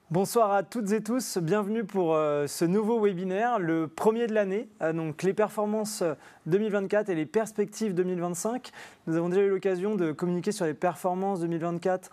Bonsoir à toutes et tous, bienvenue pour ce nouveau webinaire, le premier de l'année, donc les performances 2024 et les perspectives 2025. Nous avons déjà eu l'occasion de communiquer sur les performances 2024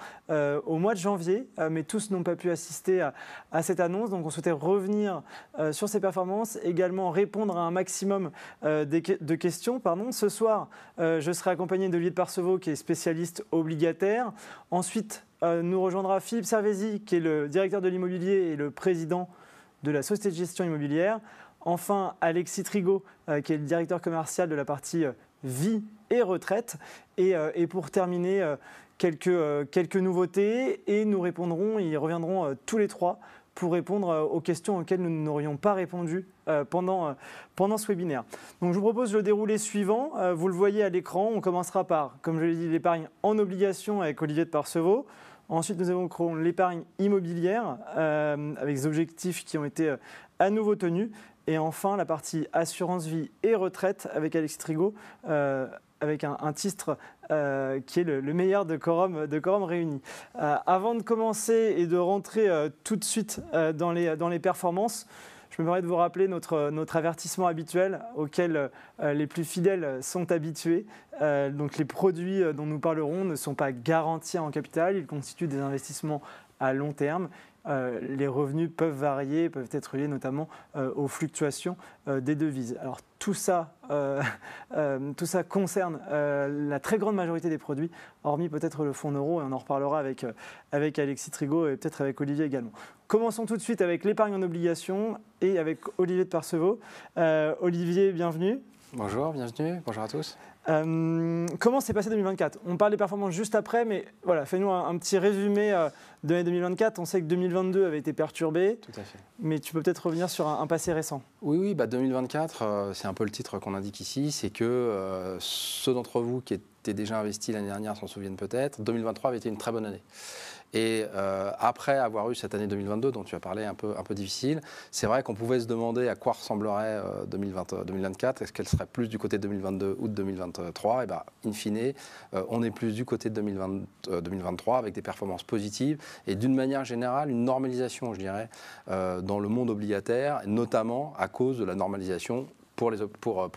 au mois de janvier, mais tous n'ont pas pu assister à cette annonce, donc on souhaitait revenir sur ces performances, également répondre à un maximum de questions. Ce soir, je serai accompagné d'Olivier de Parcevaux qui est spécialiste obligataire. Ensuite, nous rejoindra Philippe Servézy, qui est le directeur de l'immobilier et le président de la société de gestion immobilière. Enfin, Alexis Trigot, qui est le directeur commercial de la partie vie et retraite. Et pour terminer, quelques nouveautés. Et nous reviendront tous les trois pour répondre aux questions auxquelles nous n'aurions pas répondu pendant ce webinaire. Donc je vous propose le déroulé suivant. Vous le voyez à l'écran. On commencera par, comme je l'ai dit, l'épargne en obligation avec Olivier de Parcevaux. Ensuite, nous évoquerons l'épargne immobilière avec des objectifs qui ont été à nouveau tenus. Et enfin, la partie assurance vie et retraite avec Alexis Trigot, avec un titre qui est le meilleur de Quorum Réunis. Avant de commencer et de rentrer tout de suite dans les performances, je me permets de vous rappeler notre avertissement habituel auquel les plus fidèles sont habitués. Donc les produits dont nous parlerons ne sont pas garantis en capital, ils constituent des investissements à long terme. Les revenus peuvent varier, peuvent être liés notamment aux fluctuations des devises. Alors tout ça concerne la très grande majorité des produits, hormis peut-être le fonds euro, et on en reparlera avec Alexis Trigot et peut-être avec Olivier également. Commençons tout de suite avec l'épargne en obligation et avec Olivier de Parcevaux. Olivier, bienvenue. Bonjour, bienvenue, bonjour à tous. Comment s'est passé 2024 ? On parle des performances juste après, mais voilà, fais-nous un petit résumé de l'année 2024. On sait que 2022 avait été perturbé. Tout à fait. Mais tu peux peut-être revenir sur un passé récent. Oui, 2024, c'est un peu le titre qu'on indique ici. C'est que ceux d'entre vous qui étaient déjà investis l'année dernière s'en souviennent peut-être. 2023 avait été une très bonne année. Et après avoir eu cette année 2022, dont tu as parlé un peu difficile, c'est vrai qu'on pouvait se demander à quoi ressemblerait 2024. Est-ce qu'elle serait plus du côté de 2022 ou de 2023 ? Et bien, in fine, on est plus du côté de 2023 avec des performances positives et d'une manière générale, une normalisation, je dirais, dans le monde obligataire, notamment à cause de la normalisation pour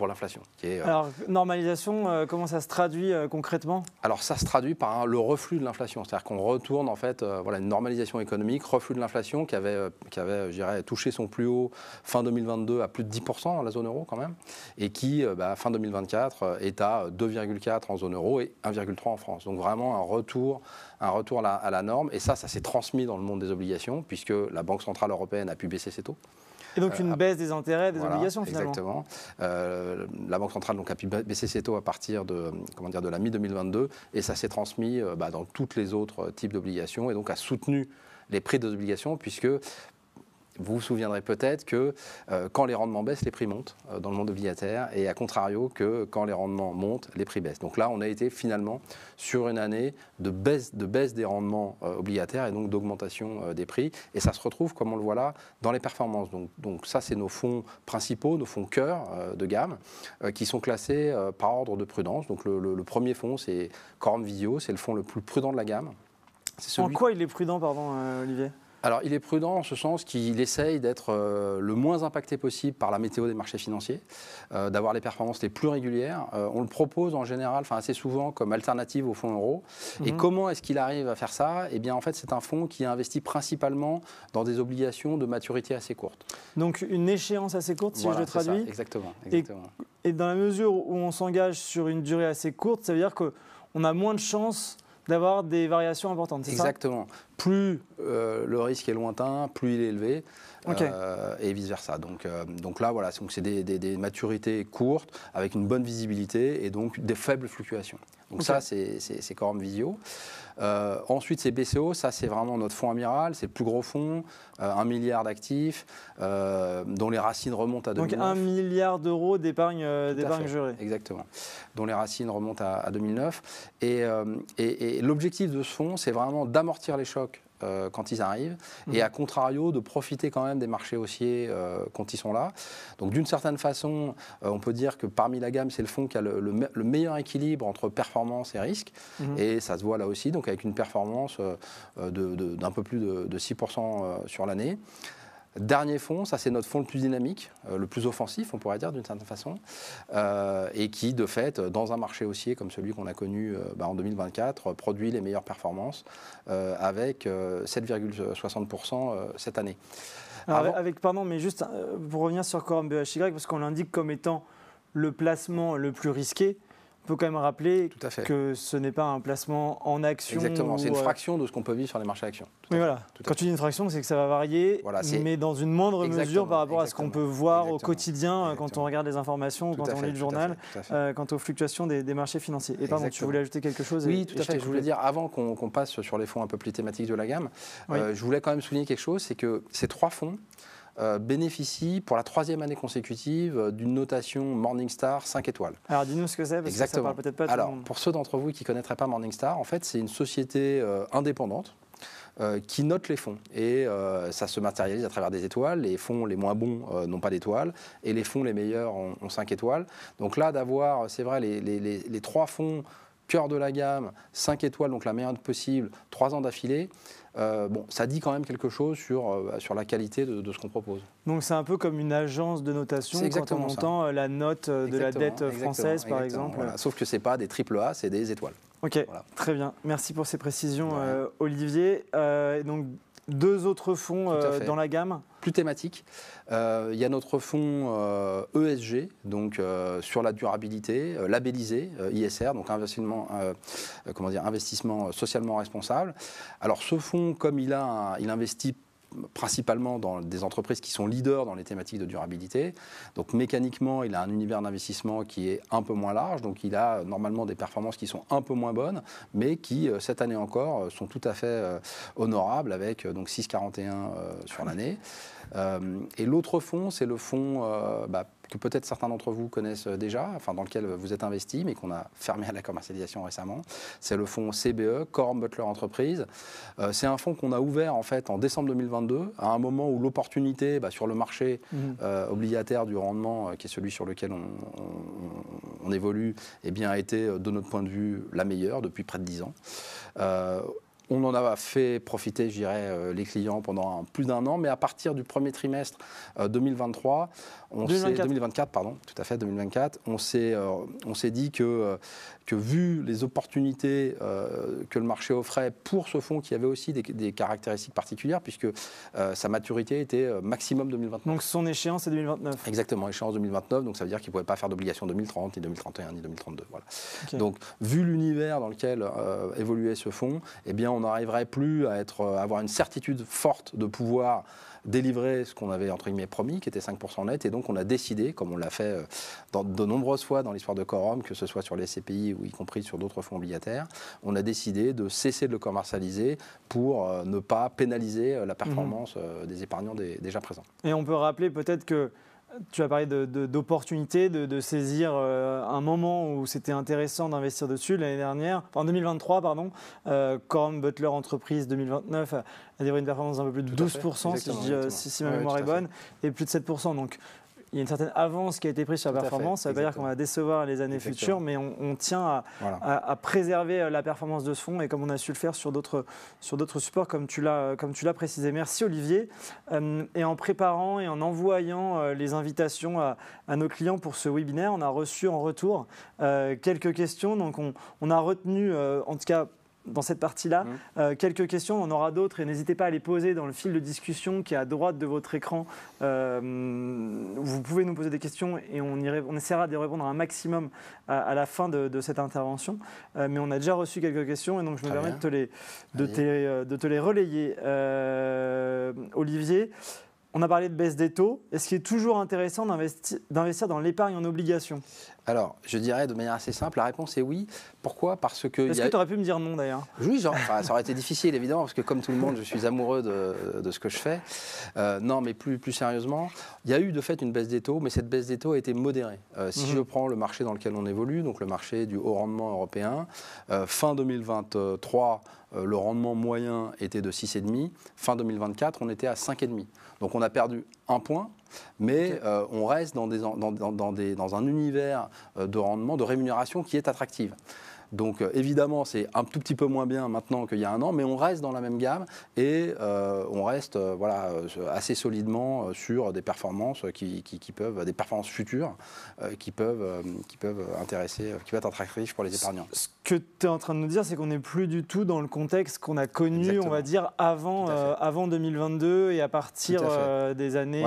l'inflation. Alors, normalisation, comment ça se traduit concrètement ? Alors, ça se traduit par le reflux de l'inflation. C'est-à-dire qu'on retourne en fait une normalisation économique, reflux de l'inflation qui avait je dirais, touché son plus haut fin 2022 à plus de 10% dans la zone euro quand même, et qui, fin 2024, est à 2,4 en zone euro et 1,3 en France. Donc vraiment un retour à la norme. Et ça s'est transmis dans le monde des obligations, puisque la Banque Centrale Européenne a pu baisser ses taux. Et donc une baisse des intérêts, des obligations finalement. Exactement. La Banque centrale donc, a pu baisser ses taux à partir de la mi-2022 et ça s'est transmis dans tous les autres types d'obligations et donc a soutenu les prix des obligations puisque vous vous souviendrez peut-être que quand les rendements baissent, les prix montent dans le monde obligataire et à contrario que quand les rendements montent, les prix baissent. Donc là, on a été finalement sur une année de baisse des rendements obligataires et donc d'augmentation des prix. Et ça se retrouve, comme on le voit là, dans les performances. Donc ça, c'est nos fonds principaux, nos fonds cœur de gamme qui sont classés par ordre de prudence. Donc le premier fonds, c'est Quorum Visio, c'est le fonds le plus prudent de la gamme. En quoi il est prudent, Olivier ? Alors, il est prudent en ce sens qu'il essaye d'être le moins impacté possible par la météo des marchés financiers, d'avoir les performances les plus régulières. On le propose en général, assez souvent, comme alternative au fonds euro. Et comment est-ce qu'il arrive à faire ça ? Eh bien, en fait, c'est un fonds qui investit principalement dans des obligations de maturité assez courte. Donc, une échéance assez courte, si je le traduis. Ça, exactement. Et dans la mesure où on s'engage sur une durée assez courte, ça veut dire qu'on a moins de chances d'avoir des variations importantes, c'est ça ? Exactement. Plus le risque est lointain, plus il est élevé, et vice-versa. Donc là, voilà, c'est des maturités courtes, avec une bonne visibilité, et donc des faibles fluctuations. Donc ça, c'est Quorum Visio. Ensuite, c'est BCO, ça c'est vraiment notre fonds amiral, c'est le plus gros fonds, 1 milliard d'actifs, dont les racines remontent à 2009. Donc 1 milliard d'euros d'épargne jurée. Exactement, dont les racines remontent à 2009. Et l'objectif de ce fonds, c'est vraiment d'amortir les chocs quand ils arrivent, et à contrario de profiter quand même des marchés haussiers quand ils sont là. Donc d'une certaine façon, on peut dire que parmi la gamme, c'est le fonds qui a le meilleur équilibre entre performance et risque, et ça se voit là aussi, donc avec une performance d'un peu plus de 6% sur l'année. Dernier fonds, ça c'est notre fonds le plus dynamique, le plus offensif, on pourrait dire d'une certaine façon, et qui de fait, dans un marché haussier comme celui qu'on a connu en 2024, produit les meilleures performances avec 7,60% cette année. Alors, pardon, mais juste pour revenir sur Quorum BHY, parce qu'on l'indique comme étant le placement le plus risqué, on peut quand même rappeler que ce n'est pas un placement en action. Exactement, c'est une fraction de ce qu'on peut vivre sur les marchés actions. Oui, voilà. Quand tu dis une fraction, c'est que ça va varier, mais dans une moindre mesure par rapport à ce qu'on peut voir au quotidien quand on regarde les informations, quand on lit le journal, quant aux fluctuations des marchés financiers. Et pardon, tu voulais ajouter quelque chose? Oui, tout à fait. Je voulais dire, avant qu'on passe sur les fonds un peu plus thématiques de la gamme, je voulais quand même souligner quelque chose, c'est que ces trois fonds bénéficie pour la 3e année consécutive d'une notation Morningstar 5 étoiles. Alors dis-nous ce que c'est, parce que ça parle peut-être pas tout le monde. Pour ceux d'entre vous qui ne connaîtraient pas Morningstar, en fait c'est une société indépendante qui note les fonds. Et ça se matérialise à travers des étoiles. Les fonds les moins bons n'ont pas d'étoiles, et les fonds les meilleurs ont 5 étoiles. Donc là, d'avoir, c'est vrai, les trois fonds cœur de la gamme, 5 étoiles, donc la meilleure possible, 3 ans d'affilée, ça dit quand même quelque chose sur la qualité de ce qu'on propose. Donc c'est un peu comme une agence de notation quand on entend la note de la dette française, par exemple. Voilà. Sauf que ce n'est pas des AAA, c'est des étoiles. Ok, voilà. Très bien. Merci pour ces précisions, Olivier. Donc 2 autres fonds dans la gamme. Plus thématique. Il y a notre fonds ESG, donc sur la durabilité, labellisé ISR, donc investissement socialement responsable. Alors ce fonds, comme il investit principalement dans des entreprises qui sont leaders dans les thématiques de durabilité. Donc mécaniquement, il a un univers d'investissement qui est un peu moins large, donc il a normalement des performances qui sont un peu moins bonnes, mais qui, cette année encore, sont tout à fait honorables, avec donc 6,41 sur l'année. Et l'autre fonds, c'est le fonds que peut-être certains d'entre vous connaissent déjà, dans lequel vous êtes investi, mais qu'on a fermé à la commercialisation récemment. C'est le fonds CBE, Quorum Butler Entreprises. C'est un fonds qu'on a ouvert en fait en décembre 2022, à un moment où l'opportunité sur le marché obligataire du rendement, qui est celui sur lequel on évolue, a été de notre point de vue la meilleure depuis près de 10 ans. On en a fait profiter, je dirais, les clients pendant plus d'1 an, mais à partir du premier trimestre 2024, on s'est dit que vu les opportunités que le marché offrait pour ce fonds, qui avait aussi des caractéristiques particulières, puisque sa maturité était maximum 2029. Donc son échéance est 2029. Exactement, échéance 2029, donc ça veut dire qu'il ne pouvait pas faire d'obligation 2030, ni 2031, ni 2032. Voilà. Okay. Donc vu l'univers dans lequel évoluait ce fonds, on n'arriverait plus à avoir une certitude forte de pouvoir délivrer ce qu'on avait entre guillemets promis, qui était 5% net, et donc on a décidé, comme on l'a fait de nombreuses fois dans l'histoire de Quorum, que ce soit sur les SCPI ou y compris sur d'autres fonds obligataires, on a décidé de cesser de le commercialiser pour ne pas pénaliser la performance des épargnants déjà présents. Et on peut rappeler peut-être que tu as parlé d'opportunités, de saisir un moment où c'était intéressant d'investir dessus. L'année dernière, en 2023, Quorum Butler Entreprises 2029 a livré une performance d'un peu plus de 12%, si ma mémoire est bonne, et plus de 7%. Donc, il y a une certaine avance qui a été prise sur la performance. Ça ne veut pas dire qu'on va décevoir les années futures, mais on tient à préserver la performance de ce fonds, et comme on a su le faire sur d'autres supports, comme tu l'as précisé. Merci Olivier. Et en préparant et en envoyant les invitations à nos clients pour ce webinaire, on a reçu en retour quelques questions. Donc on a retenu, en tout cas, dans cette partie-là, quelques questions, on en aura d'autres, et n'hésitez pas à les poser dans le fil de discussion qui est à droite de votre écran. Vous pouvez nous poser des questions et on essaiera de répondre à un maximum à la fin de cette intervention. Mais on a déjà reçu quelques questions, et donc je me permets de te les relayer. Olivier, on a parlé de baisse des taux. Est-ce qu'il est toujours intéressant d'investir dans l'épargne en obligations ? Alors, je dirais de manière assez simple, la réponse est oui. Pourquoi? Parce que... Est-ce que tu aurais pu me dire non d'ailleurs? Oui, ça aurait été difficile évidemment, parce que comme tout le monde, je suis amoureux de ce que je fais. Non, mais plus sérieusement, il y a eu de fait une baisse des taux, mais cette baisse des taux a été modérée. Si je prends le marché dans lequel on évolue, donc le marché du haut rendement européen, fin 2023, le rendement moyen était de 6,5. Fin 2024, on était à 5,5. Donc on a perdu 1 point. Mais on reste dans un univers de rendement, de rémunération qui est attractive. Donc évidemment, c'est un tout petit peu moins bien maintenant qu'il y a 1 an, mais on reste dans la même gamme et on reste assez solidement sur des performances qui peuvent, des performances futures qui peuvent intéresser, qui peuvent être attractives pour les épargnants. Ce que tu es en train de nous dire, c'est qu'on n'est plus du tout dans le contexte qu'on a connu, exactement, on va dire, avant 2022 et à partir des années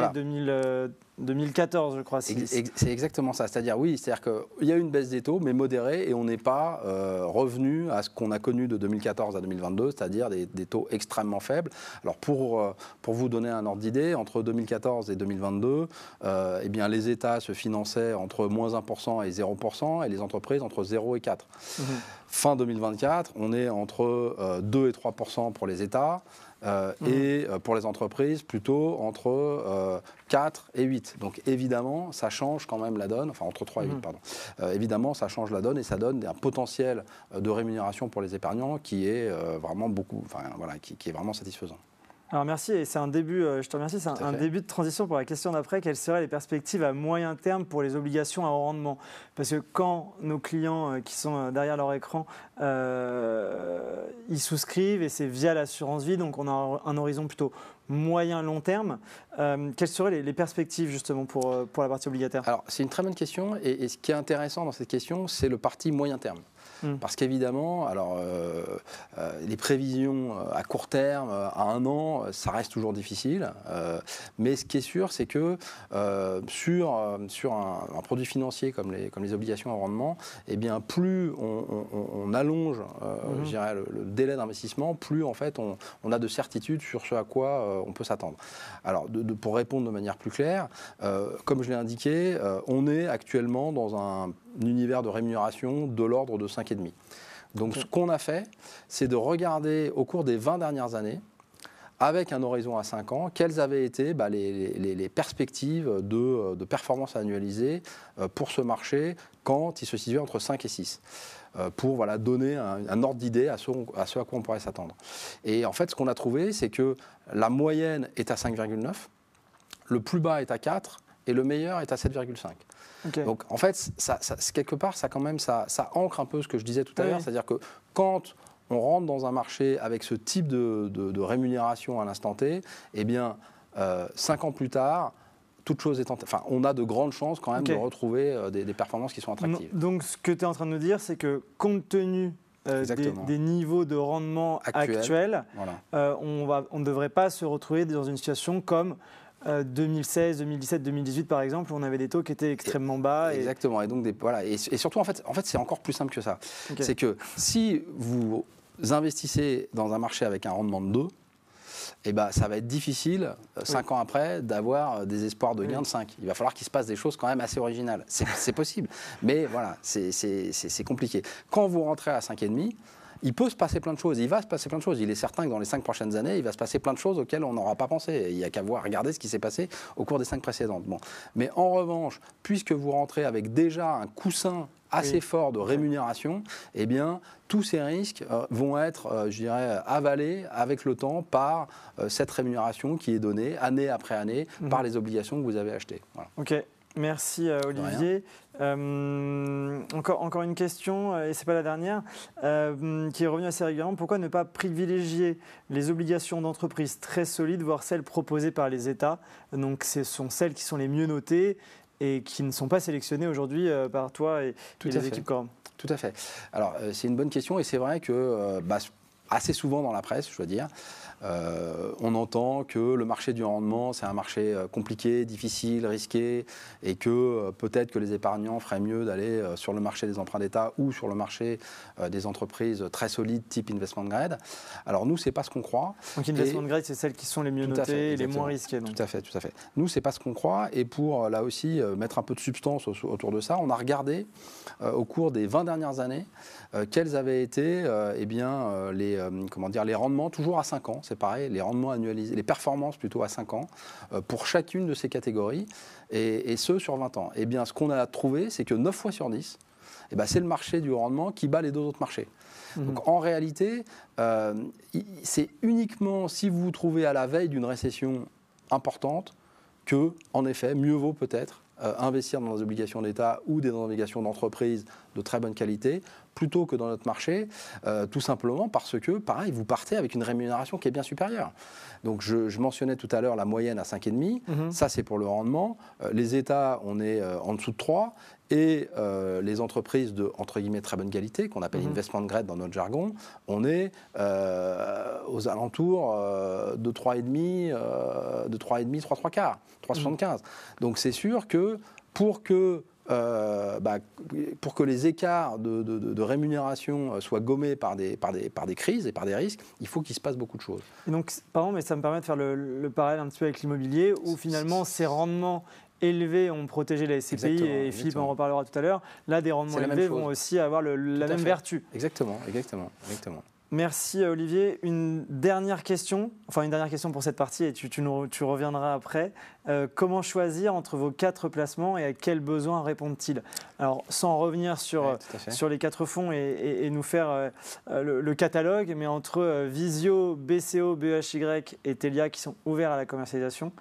2014, je crois. C'est exactement ça. C'est-à-dire, oui, c'est-à-dire qu'il y a eu une baisse des taux, mais modérée, et on n'est pas revenu à ce qu'on a connu de 2014 à 2022, c'est-à-dire des taux extrêmement faibles. Alors, pour vous donner un ordre d'idée, entre 2014 et 2022, eh bien, les États se finançaient entre moins 1% et 0%, et les entreprises entre 0 et 4%. Fin 2024, on est entre 2 et 3% pour les États. Et pour les entreprises, plutôt entre 4 et 8. Donc évidemment, ça change quand même la donne, enfin entre 3 et 8, pardon. Évidemment, ça change la donne et ça donne un potentiel de rémunération pour les épargnants qui est vraiment qui est vraiment satisfaisant. Alors merci, et c'est un début, je te remercie, c'est un début de transition pour la question d'après. Quelles seraient les perspectives à moyen terme pour les obligations à haut rendement? Parce que quand nos clients qui sont derrière leur écran, ils souscrivent, et c'est via l'assurance vie, donc on a un horizon plutôt moyen-long terme. Quelles seraient les perspectives justement pour la partie obligataire? Alors c'est une très bonne question, et ce qui est intéressant dans cette question, c'est le parti moyen terme. Parce qu'évidemment, les prévisions à court terme, à 1 an, ça reste toujours difficile. Mais ce qui est sûr, c'est que sur un produit financier comme les obligations à rendement, eh bien, plus on allonge je dirais, le délai d'investissement, plus en fait on a de certitude sur ce à quoi on peut s'attendre. Alors, pour répondre de manière plus claire, comme je l'ai indiqué, on est actuellement dans un univers de rémunération de l'ordre de 5,5. Donc ce qu'on a fait, c'est de regarder au cours des 20 dernières années, avec un horizon à 5 ans, quelles avaient été les perspectives de performance annualisée pour ce marché quand il se situait entre 5 et 6. Pour donner un ordre d'idée à ce à quoi on pourrait s'attendre. Et en fait, ce qu'on a trouvé, c'est que la moyenne est à 5,9, le plus bas est à 4 et le meilleur est à 7,5. Okay. Donc en fait, quelque part, ça ancre un peu ce que je disais tout à l'heure, c'est-à-dire que quand on rentre dans un marché avec ce type de rémunération à l'instant T, eh bien, 5 ans plus tard, toute chose étant, on a de grandes chances quand même de retrouver des performances qui sont attractives. Donc ce que tu es en train de nous dire, c'est que compte tenu des niveaux de rendement actuels, on ne devrait pas se retrouver dans une situation comme 2016, 2017, 2018 par exemple, où on avait des taux qui étaient extrêmement bas. Exactement, et donc et surtout en fait c'est encore plus simple que ça. C'est que si vous investissez dans un marché avec un rendement de 2, eh ben, ça va être difficile, 5 ans après, d'avoir des espoirs de gain de 5. Il va falloir qu'il se passe des choses quand même assez originales. C'est possible, mais voilà, c'est compliqué. Quand vous rentrez à 5,5, il peut se passer plein de choses, il va se passer plein de choses. Il est certain que dans les 5 prochaines années, il va se passer plein de choses auxquelles on n'aura pas pensé. Il n'y a qu'à regarder ce qui s'est passé au cours des 5 précédentes. Bon. Mais en revanche, puisque vous rentrez avec déjà un coussin assez fort de rémunération, eh bien, tous ces risques vont être, je dirais, avalés avec le temps par cette rémunération qui est donnée année après année par les obligations que vous avez achetées. Voilà. Ok. Merci Olivier. Encore une question, et ce n'est pas la dernière, qui est revenue assez régulièrement. Pourquoi ne pas privilégier les obligations d'entreprise très solides, voire celles proposées par les États? Donc ce sont celles qui sont les mieux notées et qui ne sont pas sélectionnées aujourd'hui par toi et les équipes Quorum. Tout à fait. Alors c'est une bonne question, et c'est vrai que assez souvent dans la presse, je dois dire. On entend que le marché du rendement, c'est un marché compliqué, difficile, risqué, et que peut-être que les épargnants feraient mieux d'aller sur le marché des emprunts d'État ou sur le marché des entreprises très solides, type investment grade. Alors nous, c'est pas ce qu'on croit. Donc investment grade, c'est celles qui sont les mieux notées et les moins risquées. Donc. Tout à fait, tout à fait. Nous, c'est pas ce qu'on croit, et pour là aussi mettre un peu de substance autour de ça, on a regardé au cours des 20 dernières années quels avaient été les rendements, toujours à 5 ans, c'est pareil, les rendements annualisés, les performances plutôt à 5 ans, pour chacune de ces catégories, et ce sur 20 ans. Eh bien, ce qu'on a trouvé, c'est que 9 fois sur 10, c'est le marché du rendement qui bat les 2 autres marchés. Donc en réalité, c'est uniquement si vous vous trouvez à la veille d'une récession importante que, en effet, mieux vaut peut-être investir dans des obligations d'État ou des obligations d'entreprise de très bonne qualité, plutôt que dans notre marché, tout simplement parce que, pareil, vous partez avec une rémunération qui est bien supérieure. Donc je mentionnais tout à l'heure la moyenne à 5,5, ça c'est pour le rendement. Les États, on est en dessous de 3, et les entreprises de, entre guillemets, très bonne qualité, qu'on appelle investment grade dans notre jargon, on est aux alentours de 3,5, 3,75. 3,75. Donc c'est sûr que pour que les écarts de rémunération soient gommés par des crises et par des risques, il faut qu'il se passe beaucoup de choses. Et donc, pardon, mais ça me permet de faire le parallèle un petit peu avec l'immobilier, où finalement ces rendements élevés ont protégé la SCPI, et Philippe en reparlera tout à l'heure. Là, des rendements élevés vont aussi avoir la même vertu. Exactement. Merci Olivier. Une dernière question pour cette partie, et tu reviendras après. Comment choisir entre vos 4 placements et à quels besoins répondent-ils? Alors, sans revenir sur les 4 fonds et nous faire le catalogue, mais entre Visio, BCO, BEHY et Telia qui sont ouverts à la commercialisation,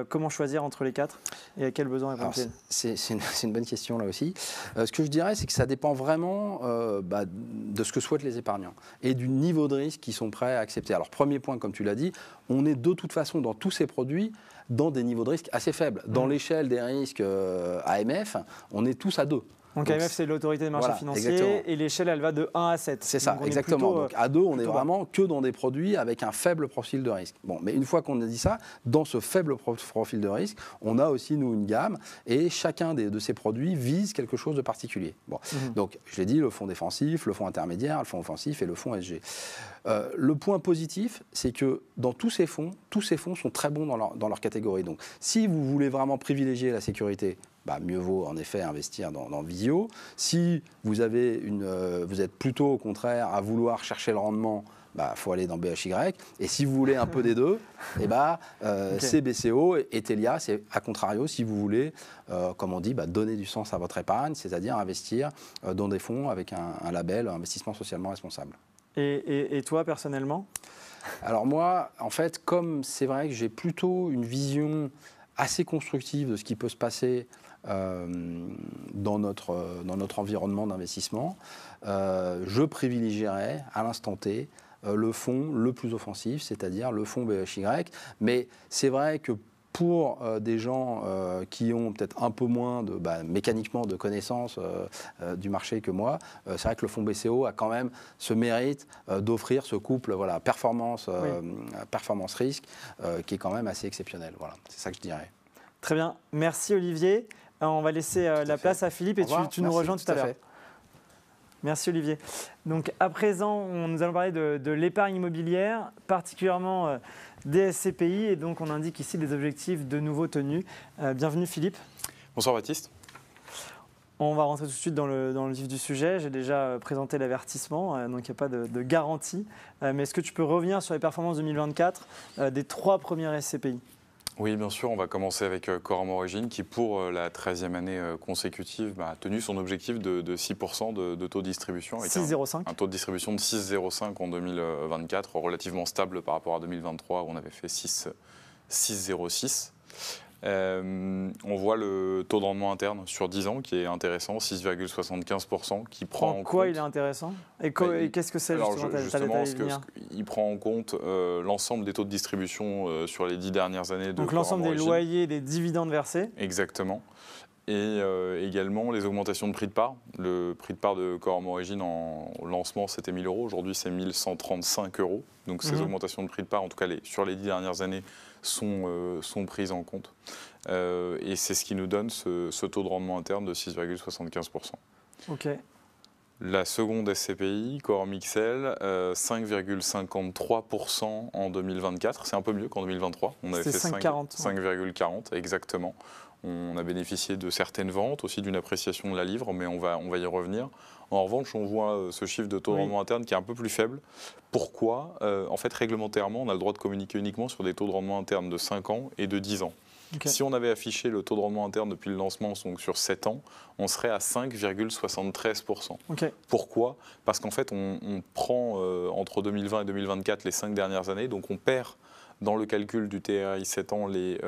comment choisir entre les 4 et à quels besoins répondent-ils? C'est une bonne question là aussi. Ce que je dirais, c'est que ça dépend vraiment de ce que souhaitent les épargnants et du niveau de risque qu'ils sont prêts à accepter. Alors, premier point, comme tu l'as dit, on est de toute façon dans tous ces produits dans des niveaux de risque assez faibles. Dans l'échelle des risques AMF, on est tous à 2. Donc AMF, c'est l'autorité des marchés financiers, exactement. Et l'échelle, elle va de 1 à 7. C'est ça, exactement. Donc à 2, on est vraiment que dans des produits avec un faible profil de risque. Bon, mais une fois qu'on a dit ça, dans ce faible profil de risque, on a aussi, nous, une gamme, et chacun de ces produits vise quelque chose de particulier. Bon. Donc, je l'ai dit, le fonds défensif, le fonds intermédiaire, le fonds offensif et le fonds SG. Le point positif, c'est que dans tous ces fonds sont très bons dans leur catégorie. Donc, si vous voulez vraiment privilégier la sécurité, mieux vaut en effet investir dans Visio. Si vous êtes plutôt au contraire à vouloir chercher le rendement, faut aller dans BHY. Et si vous voulez un peu des deux, c'est BCO et Telia, c'est à contrario si vous voulez, comme on dit, donner du sens à votre épargne, c'est-à-dire investir dans des fonds avec un label investissement socialement responsable. Et toi, personnellement? Alors moi, en fait, comme c'est vrai que j'ai plutôt une vision assez constructive de ce qui peut se passer dans notre environnement d'investissement, je privilégierais à l'instant T le fonds le plus offensif, c'est-à-dire le fonds BHY. Mais c'est vrai que pour des gens qui ont peut-être un peu moins mécaniquement de connaissances du marché que moi, c'est vrai que le fonds BCO a quand même ce mérite d'offrir ce couple performance-risque qui est quand même assez exceptionnel. Voilà, c'est ça que je dirais. Très bien, merci Olivier. On va laisser la place à Philippe et tu nous rejoins tout à l'heure. Merci Olivier. Donc à présent, nous allons parler de l'épargne immobilière, particulièrement des SCPI, et donc on indique ici des objectifs de nouveau tenus. Bienvenue Philippe. Bonsoir Baptiste. On va rentrer tout de suite dans le vif du sujet. J'ai déjà présenté l'avertissement, donc il n'y a pas de garantie. Mais est-ce que tu peux revenir sur les performances 2024 des 3 premières SCPI ? Oui, bien sûr. On va commencer avec Coram Origine qui, pour la 13e année consécutive, a tenu son objectif de 6% de taux de distribution. 6,05. Un taux de distribution de 6,05 en 2024, relativement stable par rapport à 2023 où on avait fait 6,06. On voit le taux de rendement interne sur 10 ans qui est intéressant, 6,75%, qui prend en compte... Quoi il est intéressant ? Et qu'est-ce que c'est justement il prend en compte l'ensemble des taux de distribution sur les 10 dernières années. Donc l'ensemble des loyers, des dividendes versés ? Exactement. et également les augmentations de prix de part. Le prix de part de Corum Origin en lancement, c'était 1 000 €. Aujourd'hui, c'est 1 135 €. Donc ces augmentations de prix de part, en tout cas sur les 10 dernières années, sont prises en compte. Et c'est ce qui nous donne ce taux de rendement interne de 6,75%. Ok. La seconde SCPI, Corum XL, 5,53% en 2024. C'est un peu mieux qu'en 2023. On avait fait 5,40, exactement. On a bénéficié de certaines ventes, aussi d'une appréciation de la livre, mais on va y revenir. En revanche, on voit ce chiffre de taux de rendement interne qui est un peu plus faible. Pourquoi ? En fait, réglementairement, on a le droit de communiquer uniquement sur des taux de rendement interne de 5 ans et de 10 ans. Okay. Si on avait affiché le taux de rendement interne depuis le lancement, donc sur 7 ans, on serait à 5,73%. Okay. Pourquoi ? Parce qu'en fait, on prend entre 2020 et 2024 les 5 dernières années, donc on perd dans le calcul du TRI 7 ans les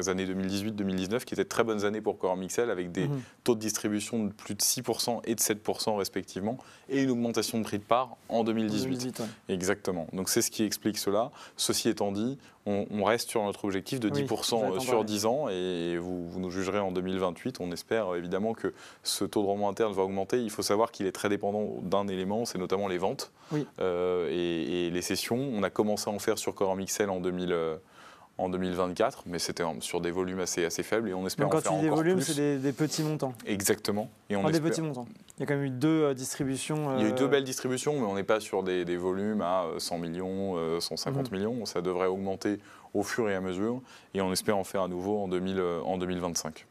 années 2018-2019, qui étaient de très bonnes années pour Corum XL, avec des taux de distribution de plus de 6% et de 7% respectivement, et une augmentation de prix de part en 2018. Exactement. Donc c'est ce qui explique cela. Ceci étant dit, on reste sur notre objectif de 10% sur 10 ans, et vous nous jugerez en 2028. On espère évidemment que ce taux de rendement interne va augmenter. Il faut savoir qu'il est très dépendant d'un élément, c'est notamment les ventes et les cessions. On a commencé à en faire sur Corum XL en 2024, mais c'était sur des volumes assez faibles, et on espère en faire encore plus. Quand tu dis des volumes, c'est des petits montants. Exactement. Et on des petits montants. Il y a quand même eu 2 distributions. Il y a eu 2 belles distributions, mais on n'est pas sur des volumes à 100 millions, 150 millions. Ça devrait augmenter au fur et à mesure, et on espère en faire à nouveau en 2025.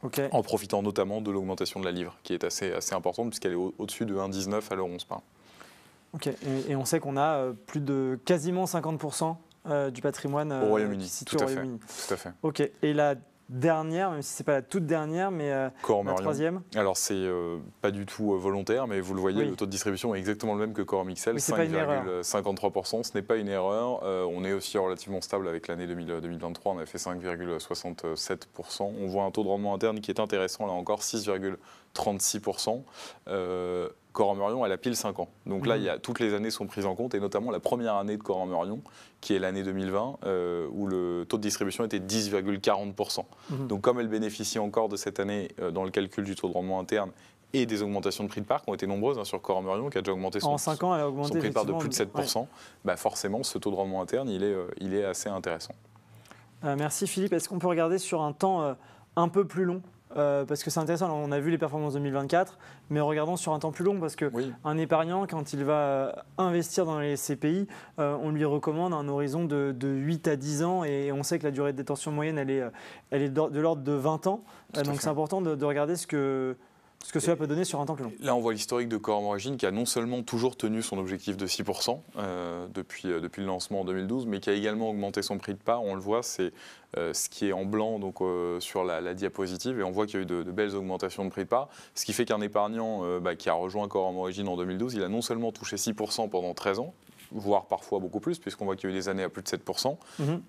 Okay. En profitant notamment de l'augmentation de la livre, qui est assez importante, puisqu'elle est au-dessus de 1,19 à l'euro 11 par. Ok. Et on sait qu'on a plus de quasiment 50% du patrimoine au Royaume-Uni. Tout à fait. Ok. Et la dernière, même si ce n'est pas la toute dernière, mais la troisième. Alors, c'est pas du tout volontaire, mais vous le voyez, le taux de distribution est exactement le même que Corum XL, 5,53%. Ce n'est pas une erreur. On est aussi relativement stable avec l'année 2023. On a fait 5,67%. On voit un taux de rendement interne qui est intéressant, là encore, 6,36%. Corum Orion, elle a pile 5 ans. Donc là, toutes les années sont prises en compte, et notamment la première année de Corum Orion, qui est l'année 2020, où le taux de distribution était 10,40%. Donc comme elle bénéficie encore de cette année dans le calcul du taux de rendement interne et des augmentations de prix de part qui ont été nombreuses sur Corum Orion, qui a déjà augmenté son prix de part de plus de 7%, forcément, ce taux de rendement interne, il est assez intéressant. Merci Philippe. Est-ce qu'on peut regarder sur un temps un peu plus long ? Parce que c'est intéressant, on a vu les performances 2024, mais regardons sur un temps plus long, parce qu'un épargnant, quand il va investir dans les SCPI, on lui recommande un horizon de 8 à 10 ans, et on sait que la durée de détention moyenne, elle est de l'ordre de 20 ans. Donc c'est important de regarder ce que cela peut donner sur un temps plus long. Là, on voit l'historique de Corum Origin, qui a non seulement toujours tenu son objectif de 6% depuis le lancement en 2012, mais qui a également augmenté son prix de part. On le voit, c'est ce qui est en blanc donc, sur la diapositive, et on voit qu'il y a eu de belles augmentations de prix de part, ce qui fait qu'un épargnant qui a rejoint Corum Origin en 2012, il a non seulement touché 6% pendant 13 ans, voire parfois beaucoup plus, puisqu'on voit qu'il y a eu des années à plus de 7%,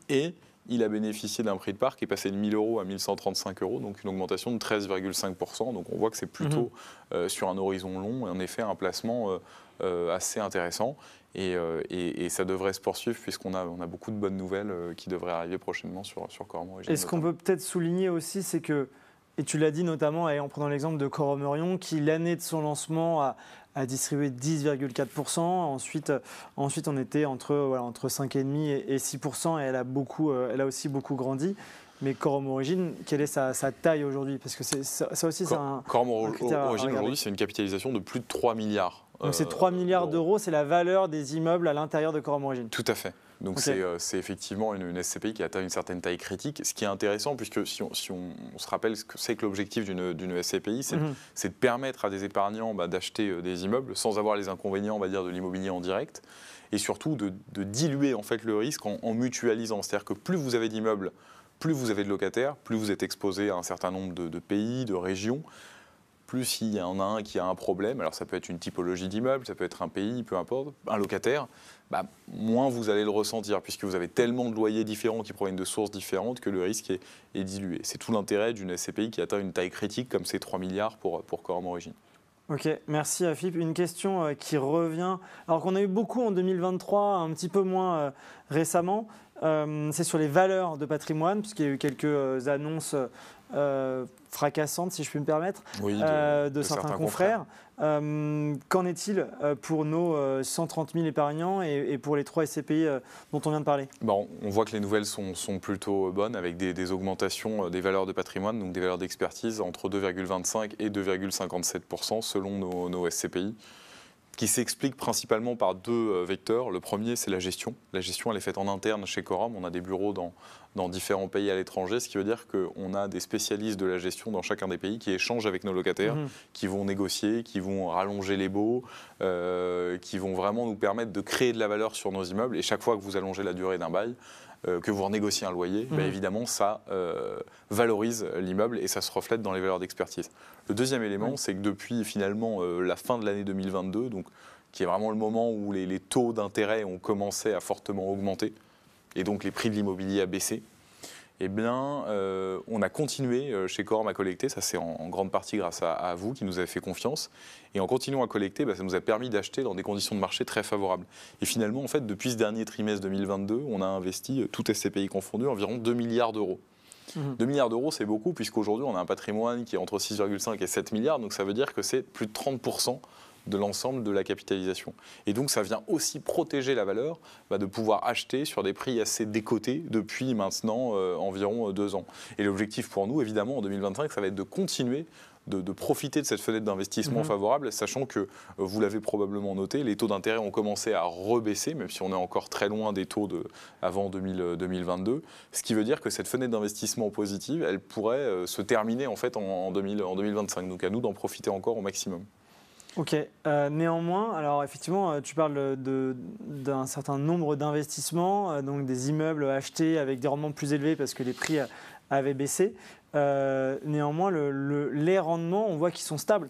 et il a bénéficié d'un prix de part qui est passé de 1 000 € à 1 135 €, donc une augmentation de 13,5%. Donc on voit que c'est plutôt sur un horizon long, et en effet un placement assez intéressant. Et ça devrait se poursuivre, puisqu'on a beaucoup de bonnes nouvelles qui devraient arriver prochainement sur Corum Origin. Et ce qu'on peut peut-être souligner aussi, c'est que, et tu l'as dit notamment en prenant l'exemple de Corum Orion, qui l'année de son lancement a distribué 10,4%. Ensuite, on était entre 5,5% et 6%, et elle a aussi beaucoup grandi. Mais Corum Origin, quelle est sa taille aujourd'hui ? Parce que ça aussi, c'est un critère à Origin aujourd'hui, c'est une capitalisation de plus de 3 milliards. Donc c'est 3 milliards d'euros, c'est la valeur des immeubles à l'intérieur de Corum Origin. Tout à fait. Donc c'est effectivement une SCPI qui atteint une certaine taille critique. Ce qui est intéressant, puisque si on se rappelle ce que c'est que l'objectif d'une SCPI, c'est de permettre à des épargnants d'acheter des immeubles sans avoir les inconvénients, on va dire, de l'immobilier en direct, et surtout de diluer en fait le risque en mutualisant. C'est-à-dire que plus vous avez d'immeubles, plus vous avez de locataires, plus vous êtes exposé à un certain nombre de pays, de régions. Plus il y en a un qui a un problème, alors ça peut être une typologie d'immeuble, ça peut être un pays, peu importe, un locataire, moins vous allez le ressentir, puisque vous avez tellement de loyers différents qui proviennent de sources différentes que le risque est dilué. C'est tout l'intérêt d'une SCPI qui atteint une taille critique comme ces 3 milliards pour Corum Origin. Ok, merci Philippe. Une question qui revient, alors qu'on a eu beaucoup en 2023, un petit peu moins récemment, c'est sur les valeurs de patrimoine, puisqu'il y a eu quelques annonces fracassante, si je puis me permettre, oui, de certains confrères. Qu'en est-il pour nos 130 000 épargnants et pour les 3 SCPI dont on vient de parler? Bon, on voit que les nouvelles sont plutôt bonnes, avec des augmentations des valeurs de patrimoine, donc des valeurs d'expertise, entre 2,25 et 2,57% selon nos SCPI, qui s'explique principalement par 2 vecteurs. Le premier, c'est la gestion. La gestion, elle est faite en interne chez Corum. On a des bureaux dans différents pays à l'étranger, ce qui veut dire qu'on a des spécialistes de la gestion dans chacun des pays qui échangent avec nos locataires, qui vont négocier, qui vont rallonger les baux, qui vont vraiment nous permettre de créer de la valeur sur nos immeubles. Et chaque fois que vous allongez la durée d'un bail, que vous renégociez un loyer, évidemment, ça valorise l'immeuble et ça se reflète dans les valeurs d'expertise. Le deuxième élément, c'est que depuis finalement la fin de l'année 2022, donc, qui est vraiment le moment où les taux d'intérêt ont commencé à fortement augmenter et donc les prix de l'immobilier à baisser, eh bien, on a continué chez Corum à collecter. Ça, c'est en grande partie grâce à vous qui nous avez fait confiance. Et en continuant à collecter, ça nous a permis d'acheter dans des conditions de marché très favorables. Et finalement, en fait, depuis ce dernier trimestre 2022, on a investi, tout SCPI confondu, environ 2 milliards d'euros. 2 milliards d'euros, c'est beaucoup, puisqu'aujourd'hui, on a un patrimoine qui est entre 6,5 et 7 milliards. Donc, ça veut dire que c'est plus de 30% de l'ensemble de la capitalisation. Et donc, ça vient aussi protéger la valeur de pouvoir acheter sur des prix assez décotés depuis maintenant environ 2 ans. Et l'objectif pour nous, évidemment, en 2025, ça va être de continuer de profiter de cette fenêtre d'investissement favorable, sachant que, vous l'avez probablement noté, les taux d'intérêt ont commencé à rebaisser, même si on est encore très loin des taux avant 2022, ce qui veut dire que cette fenêtre d'investissement positive, elle pourrait se terminer en fait en 2025. Donc à nous d'en profiter encore au maximum. Ok. Néanmoins, alors effectivement, tu parles d'un certain nombre d'investissements, donc des immeubles achetés avec des rendements plus élevés parce que les prix avaient baissé. Néanmoins, les rendements, on voit qu'ils sont stables.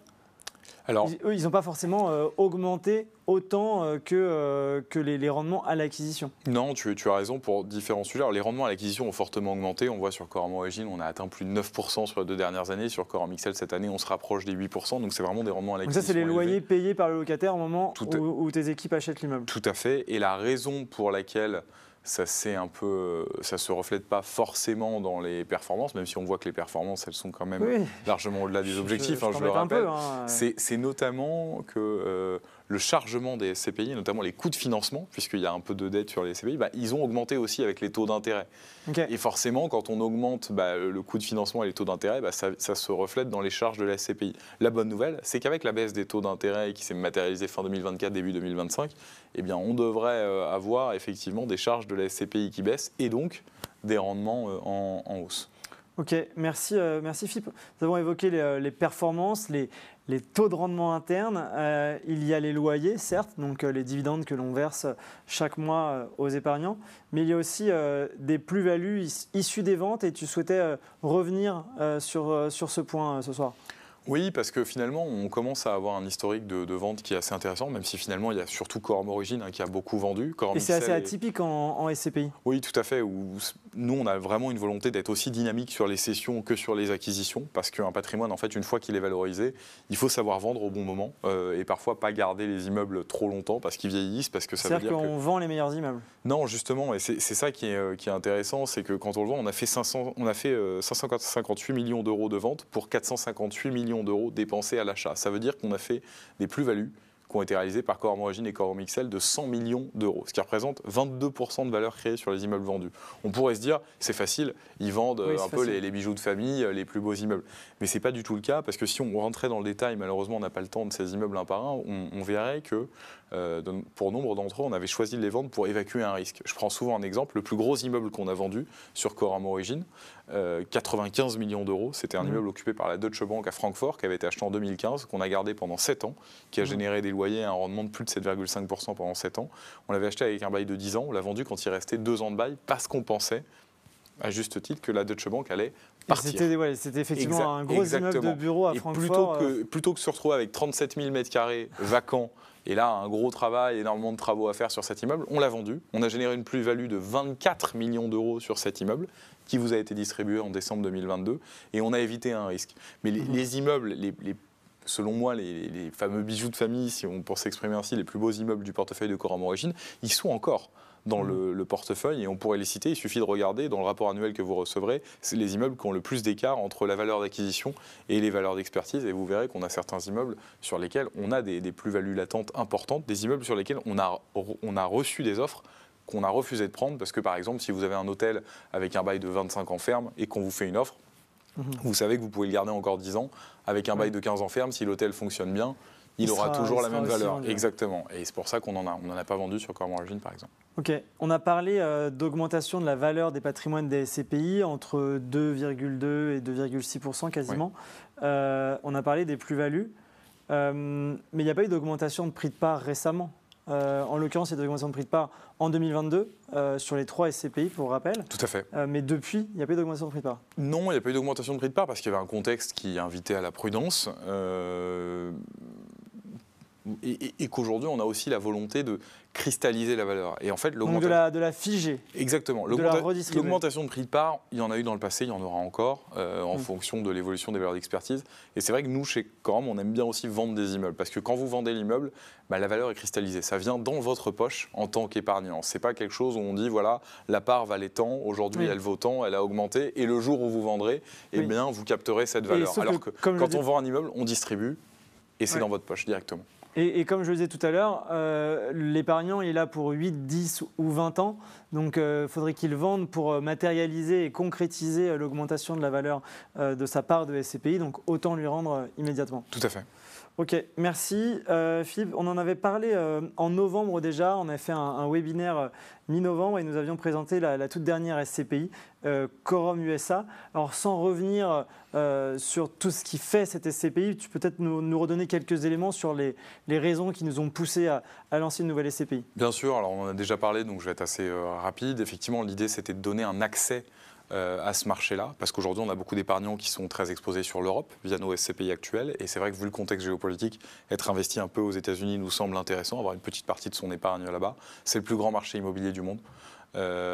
Alors, eux, ils n'ont pas forcément augmenté autant que les rendements à l'acquisition. Non, tu as raison pour différents sujets. Alors, les rendements à l'acquisition ont fortement augmenté. On voit sur Corum Origine, on a atteint plus de 9% sur les 2 dernières années. Sur Corum XL, cette année, on se rapproche des 8%. Donc, c'est vraiment des rendements à l'acquisition. Donc ça, c'est les loyers payés par le locataire au moment où tes équipes achètent l'immeuble. Tout à fait. Et la raison pour laquelle ça se reflète pas forcément dans les performances, même si on voit que les performances, elles sont quand même largement au-delà des objectifs, je le rappelle. C'est notamment que le chargement des SCPI, notamment les coûts de financement, puisqu'il y a un peu de dette sur les SCPI, ils ont augmenté aussi avec les taux d'intérêt. Okay. Et forcément, quand on augmente le coût de financement et les taux d'intérêt, ça se reflète dans les charges de la SCPI. La bonne nouvelle, c'est qu'avec la baisse des taux d'intérêt qui s'est matérialisée fin 2024, début 2025, eh bien, on devrait avoir effectivement des charges de la SCPI qui baissent et donc des rendements en hausse. Ok, merci Philippe. Nous avons évoqué les performances, les taux de rendement interne. Il y a les loyers, certes, donc les dividendes que l'on verse chaque mois aux épargnants, mais il y a aussi des plus-values issues des ventes et tu souhaitais revenir sur ce point ce soir. Oui, parce que finalement, on commence à avoir un historique de vente qui est assez intéressant, même si finalement, il y a surtout Corum Origine qui a beaucoup vendu. Et c'est assez atypique en SCPI. Oui, tout à fait. Nous, on a vraiment une volonté d'être aussi dynamique sur les cessions que sur les acquisitions, parce qu'un patrimoine, en fait, une fois qu'il est valorisé, il faut savoir vendre au bon moment et parfois pas garder les immeubles trop longtemps parce qu'ils vieillissent, parce que ça veut dire qu'on vend les meilleurs immeubles. Non, justement, et c'est ça qui est intéressant, c'est que quand on le vend, on a fait 558 millions d'euros de ventes pour 458 millions d'euros dépensés à l'achat. Ça veut dire qu'on a fait des plus-values qui ont été réalisées par Corum Origine et Corum XL de 100 millions d'euros, ce qui représente 22% de valeur créée sur les immeubles vendus. On pourrait se dire, c'est facile, ils vendent un peu les bijoux de famille, les plus beaux immeubles. Mais ce n'est pas du tout le cas, parce que si on rentrait dans le détail, malheureusement on n'a pas le temps de ces immeubles un par un, on verrait que pour nombre d'entre eux, on avait choisi de les vendre pour évacuer un risque. Je prends souvent un exemple, le plus gros immeuble qu'on a vendu sur Corum Origine, 95 millions d'euros, c'était un immeuble occupé par la Deutsche Bank à Francfort, qui avait été acheté en 2015, qu'on a gardé pendant 7 ans, qui a généré des loyers à un rendement de plus de 7,5% pendant 7 ans. On l'avait acheté avec un bail de 10 ans, on l'a vendu quand il restait 2 ans de bail, parce qu'on pensait, à juste titre, que la Deutsche Bank allait partir. C'était effectivement un gros immeuble de bureau à Francfort. Plutôt que de se retrouver avec 37 000 m² vacants, et là, un gros travail, énormément de travaux à faire sur cet immeuble, on l'a vendu. On a généré une plus-value de 24 millions d'euros sur cet immeuble, qui vous a été distribué en décembre 2022, et on a évité un risque. Mais les immeubles selon moi, les fameux bijoux de famille, si on peut s'exprimer ainsi, les plus beaux immeubles du portefeuille de Coram Origine, ils sont encore dans le portefeuille et on pourrait les citer. Il suffit de regarder dans le rapport annuel que vous recevrez, c'est les immeubles qui ont le plus d'écart entre la valeur d'acquisition et les valeurs d'expertise. Et vous verrez qu'on a certains immeubles sur lesquels on a des plus-values latentes importantes, des immeubles sur lesquels on a reçu des offres qu'on a refusé de prendre parce que, par exemple, si vous avez un hôtel avec un bail de 25 ans ferme et qu'on vous fait une offre, vous savez que vous pouvez le garder encore 10 ans. Avec un bail de 15 ans ferme, si l'hôtel fonctionne bien, il aura toujours la même valeur. Exactement. Et c'est pour ça qu'on n'en a pas vendu sur Coram Origine, par exemple. Ok. On a parlé d'augmentation de la valeur des patrimoines des SCPI entre 2,2 et 2,6% quasiment. Oui. On a parlé des plus-values. Mais il n'y a pas eu d'augmentation de prix de part récemment. En l'occurrence, il y a des augmentations de prix de part en 2022 sur les 3 SCPI, pour rappel. Tout à fait. Mais depuis, il n'y a pas eu d'augmentation de prix de part. Non, il n'y a pas eu d'augmentation de prix de part parce qu'il y avait un contexte qui invitait à la prudence. Et qu'aujourd'hui, on a aussi la volonté de cristalliser la valeur. Et en fait, donc de la figer. Exactement. De la redistribuer. L'augmentation de prix de part, il y en a eu dans le passé, il y en aura encore, en fonction de l'évolution des valeurs d'expertise. Et c'est vrai que nous, chez Coram, on aime bien aussi vendre des immeubles. Parce que quand vous vendez l'immeuble, la valeur est cristallisée. Ça vient dans votre poche en tant qu'épargnant. Ce n'est pas quelque chose où on dit, voilà, la part valait tant, aujourd'hui elle vaut tant, elle a augmenté. Et le jour où vous vendrez, eh bien, vous capterez cette valeur. Alors que quand on vend un immeuble, on distribue et c'est dans votre poche directement. Et comme je le disais tout à l'heure, l'épargnant est là pour 8, 10 ou 20 ans. Donc il faudrait qu'il vende pour matérialiser et concrétiser l'augmentation de la valeur de sa part de SCPI. Donc autant lui rendre immédiatement. Tout à fait. Ok, merci Philippe. On en avait parlé en novembre déjà. On a fait un webinaire mi-novembre et nous avions présenté la toute dernière SCPI, Coram USA. Alors sans revenir sur tout ce qui fait cette SCPI, tu peux peut-être nous redonner quelques éléments sur les raisons qui nous ont poussé à lancer une nouvelle SCPI. Bien sûr, alors on en a déjà parlé, donc je vais être assez rapide. Effectivement, l'idée c'était de donner un accès à ce marché-là, parce qu'aujourd'hui on a beaucoup d'épargnants qui sont très exposés sur l'Europe via nos SCPI actuels, et c'est vrai que vu le contexte géopolitique, être investi un peu aux États-Unis nous semble intéressant, avoir une petite partie de son épargne là-bas. C'est le plus grand marché immobilier du monde,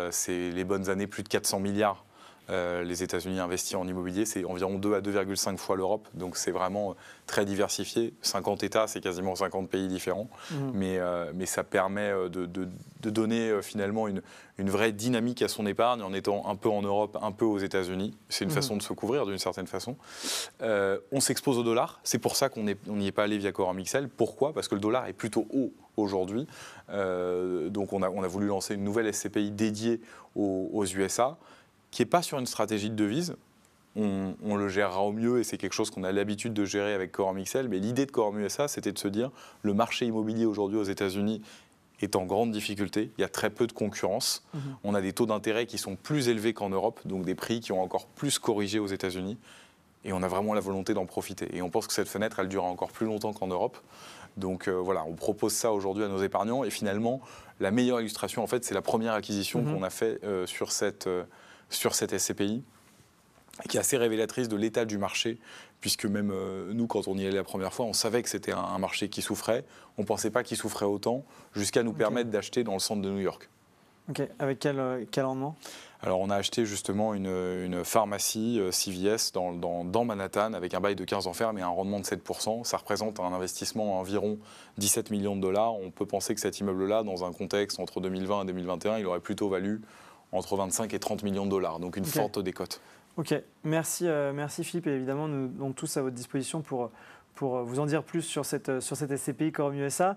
c'est les bonnes années, plus de 400 milliards. Les États-Unis investis en immobilier, c'est environ 2 à 2,5 fois l'Europe, donc c'est vraiment très diversifié. 50 États, c'est quasiment 50 pays différents, mais ça permet de donner finalement une vraie dynamique à son épargne en étant un peu en Europe, un peu aux États-Unis. C'est une façon de se couvrir d'une certaine façon. On s'expose au dollar, c'est pour ça qu'on n'y est pas allé via Coram XL. Pourquoi ? Parce que le dollar est plutôt haut aujourd'hui, donc on a voulu lancer une nouvelle SCPI dédiée aux USA, qui n'est pas sur une stratégie de devise. On le gérera au mieux et c'est quelque chose qu'on a l'habitude de gérer avec Coram XL. Mais l'idée de Coram USA, c'était de se dire le marché immobilier aujourd'hui aux États-Unis est en grande difficulté. Il y a très peu de concurrence. On a des taux d'intérêt qui sont plus élevés qu'en Europe, donc des prix qui ont encore plus corrigé aux États-Unis. Et on a vraiment la volonté d'en profiter. Et on pense que cette fenêtre, elle durera encore plus longtemps qu'en Europe. Donc voilà, on propose ça aujourd'hui à nos épargnants. Et finalement, la meilleure illustration, en fait, c'est la première acquisition qu'on a fait sur cette SCPI, qui est assez révélatrice de l'état du marché, puisque même nous, quand on y allait la première fois, on savait que c'était un marché qui souffrait. On ne pensait pas qu'il souffrait autant, jusqu'à nous permettre d'acheter dans le centre de New York. Ok, avec quel rendement ? Alors on a acheté justement une pharmacie CVS dans Manhattan avec un bail de 15 ans ferme et un rendement de 7%. Ça représente un investissement à environ 17 millions de dollars. On peut penser que cet immeuble-là, dans un contexte entre 2020 et 2021, il aurait plutôt valu entre 25 et 30 millions de dollars, donc une forte décote. Ok, merci Philippe, et évidemment nous sommes tous à votre disposition pour vous en dire plus sur cette SCPI Coram USA.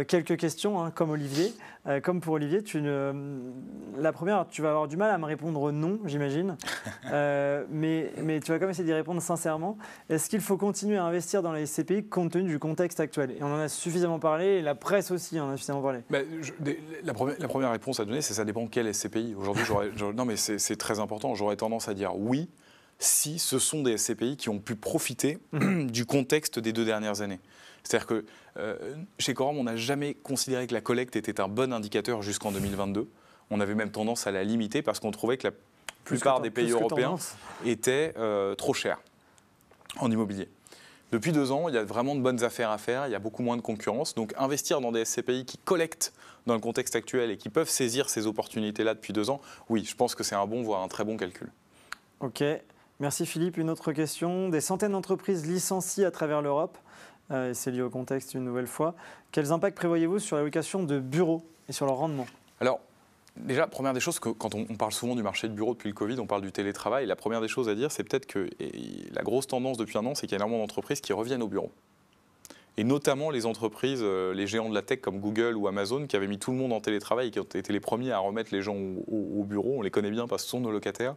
Quelques questions, comme Olivier. Comme pour Olivier, la première, tu vas avoir du mal à me répondre non, j'imagine, mais tu vas quand même essayer d'y répondre sincèrement. Est-ce qu'il faut continuer à investir dans les SCPI compte tenu du contexte actuel ? Et on en a suffisamment parlé, et la presse aussi en a suffisamment parlé. La première réponse à donner, c'est ça dépend quel SCPI. Aujourd'hui, non mais c'est très important, j'aurais tendance à dire oui, si ce sont des SCPI qui ont pu profiter du contexte des 2 dernières années. C'est-à-dire que chez Coram, on n'a jamais considéré que la collecte était un bon indicateur jusqu'en 2022. On avait même tendance à la limiter parce qu'on trouvait que la plupart des pays européens étaient trop chers en immobilier. Depuis 2 ans, il y a vraiment de bonnes affaires à faire, il y a beaucoup moins de concurrence. Donc investir dans des SCPI qui collectent dans le contexte actuel et qui peuvent saisir ces opportunités-là depuis 2 ans, oui, je pense que c'est un bon, voire un très bon calcul. Ok. Merci Philippe. Une autre question. Des centaines d'entreprises licencient à travers l'Europe. Et c'est lié au contexte une nouvelle fois. Quels impacts prévoyez-vous sur la location de bureaux et sur leur rendement? Alors, déjà, première des choses, quand on parle souvent du marché de bureaux depuis le Covid, on parle du télétravail. La première des choses à dire, c'est peut-être que la grosse tendance depuis un an, c'est qu'il y a énormément d'entreprises qui reviennent au bureau. Et notamment les entreprises, les géants de la tech comme Google ou Amazon, qui avaient mis tout le monde en télétravail et qui ont été les premiers à remettre les gens au bureau. On les connaît bien parce que ce sont nos locataires.